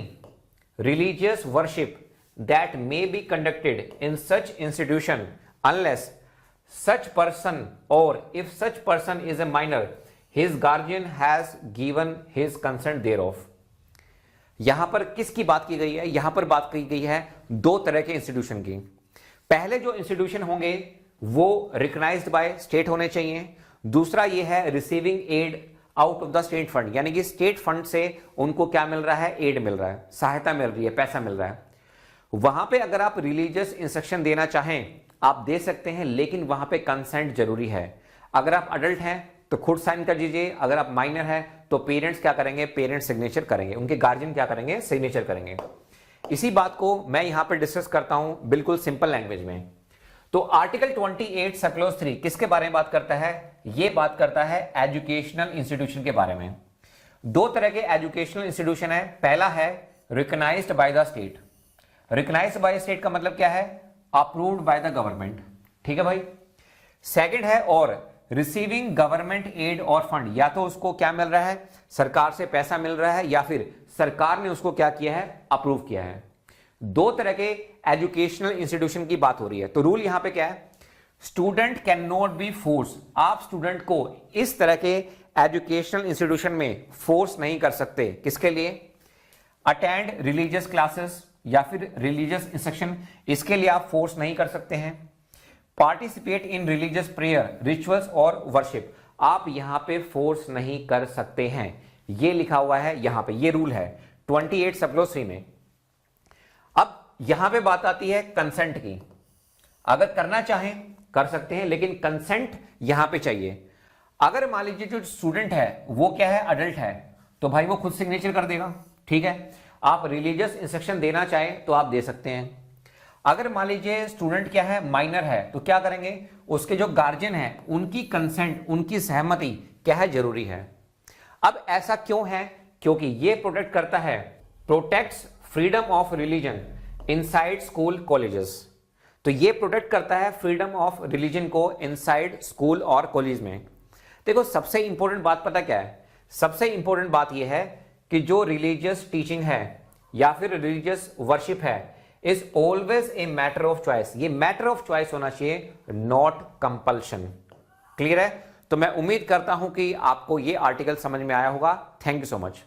religious worship that may be conducted in such institution unless such person or if such person is a minor his guardian has given his consent thereof। यहां पर किसकी बात की गई है? यहां पर बात की गई है दो तरह के इंस्टीट्यूशन की। पहले जो इंस्टीट्यूशन होंगे वो रिकॉग्नाइज्ड बाय स्टेट होने चाहिए। दूसरा ये है receiving aid out of the state fund, यानी कि स्टेट फंड से उनको क्या मिल रहा है? एड मिल रहा है, सहायता मिल रही है, पैसा मिल रहा है। वहां पे अगर आप रिलीजियस इंस्ट्रक्शन देना चाहें आप दे सकते हैं, लेकिन वहां पे कंसेंट जरूरी है। अगर आप अडल्ट हैं तो खुद साइन कर दीजिए, अगर आप माइनर हैं तो पेरेंट्स क्या करेंगे? पेरेंट्स सिग्नेचर करेंगे, उनके गार्जियन क्या करेंगे? सिग्नेचर करेंगे। इसी बात को मैं यहां पर डिस्कस करता हूं बिल्कुल सिंपल लैंग्वेज में। तो आर्टिकल 28 सब क्लोज 3 किसके बारे में बात करता है? ये बात करता है एजुकेशनल इंस्टीट्यूशन के बारे में। दो तरह के एजुकेशनल इंस्टीट्यूशन है। पहला है recognised by the state. Recognised by state का मतलब क्या है? Approved by the government. ठीक है भाई। सेकंड है और रिसीविंग गवर्नमेंट एड और फंड, या तो उसको क्या मिल रहा है? सरकार से पैसा मिल रहा है, या फिर सरकार ने उसको क्या किया है? अप्रूव किया है। दो तरह के एजुकेशनल इंस्टीट्यूशन की बात हो रही है। तो रूल यहां पे क्या है? Student can not be force. आप स्टूडेंट को इस तरह के एजुकेशनल इंस्टीट्यूशन में फोर्स नहीं कर सकते। किसके लिए? अटेंड रिलीजियस क्लासेस या फिर रिलीजियस इंस्ट्रक्शन, इसके लिए आप फोर्स नहीं कर सकते हैं। Participate in religious prayer, rituals और वर्शिप, आप यहां पे फोर्स नहीं कर सकते हैं। ये लिखा हुआ है यहां पे, ये रूल है 28 सब क्लॉज 3 में। अब यहां पे बात आती है कंसेंट की। अगर करना चाहें कर सकते हैं, लेकिन कंसेंट यहां पे चाहिए। अगर मान लीजिए जो स्टूडेंट है वो क्या है, अडल्ट है, तो भाई वो खुद सिग्नेचर कर देगा, ठीक है। आप रिलीजियस इंस्ट्रक्शन देना चाहें तो आप दे सकते हैं। अगर मान लीजिए स्टूडेंट क्या है, माइनर है, तो क्या करेंगे, उसके जो गार्जियन है उनकी कंसेंट, उनकी सहमति क्या है, जरूरी है। अब ऐसा क्यों है? क्योंकि ये प्रोटेक्ट करता है, protects freedom of religion inside school colleges. तो ये प्रोटेक्ट करता है फ्रीडम ऑफ रिलीजन को इनसाइड स्कूल और कॉलेज में। देखो सबसे इंपॉर्टेंट बात पता क्या है? सबसे इंपॉर्टेंट बात यह है कि जो रिलीजियस टीचिंग है या फिर रिलीजियस वर्शिप है is always a matter of choice. ये मैटर ऑफ चॉइस होना चाहिए, नॉट कंपल्शन। क्लियर है? तो मैं उम्मीद करता हूं कि आपको ये आर्टिकल समझ में आया होगा। Thank you so much.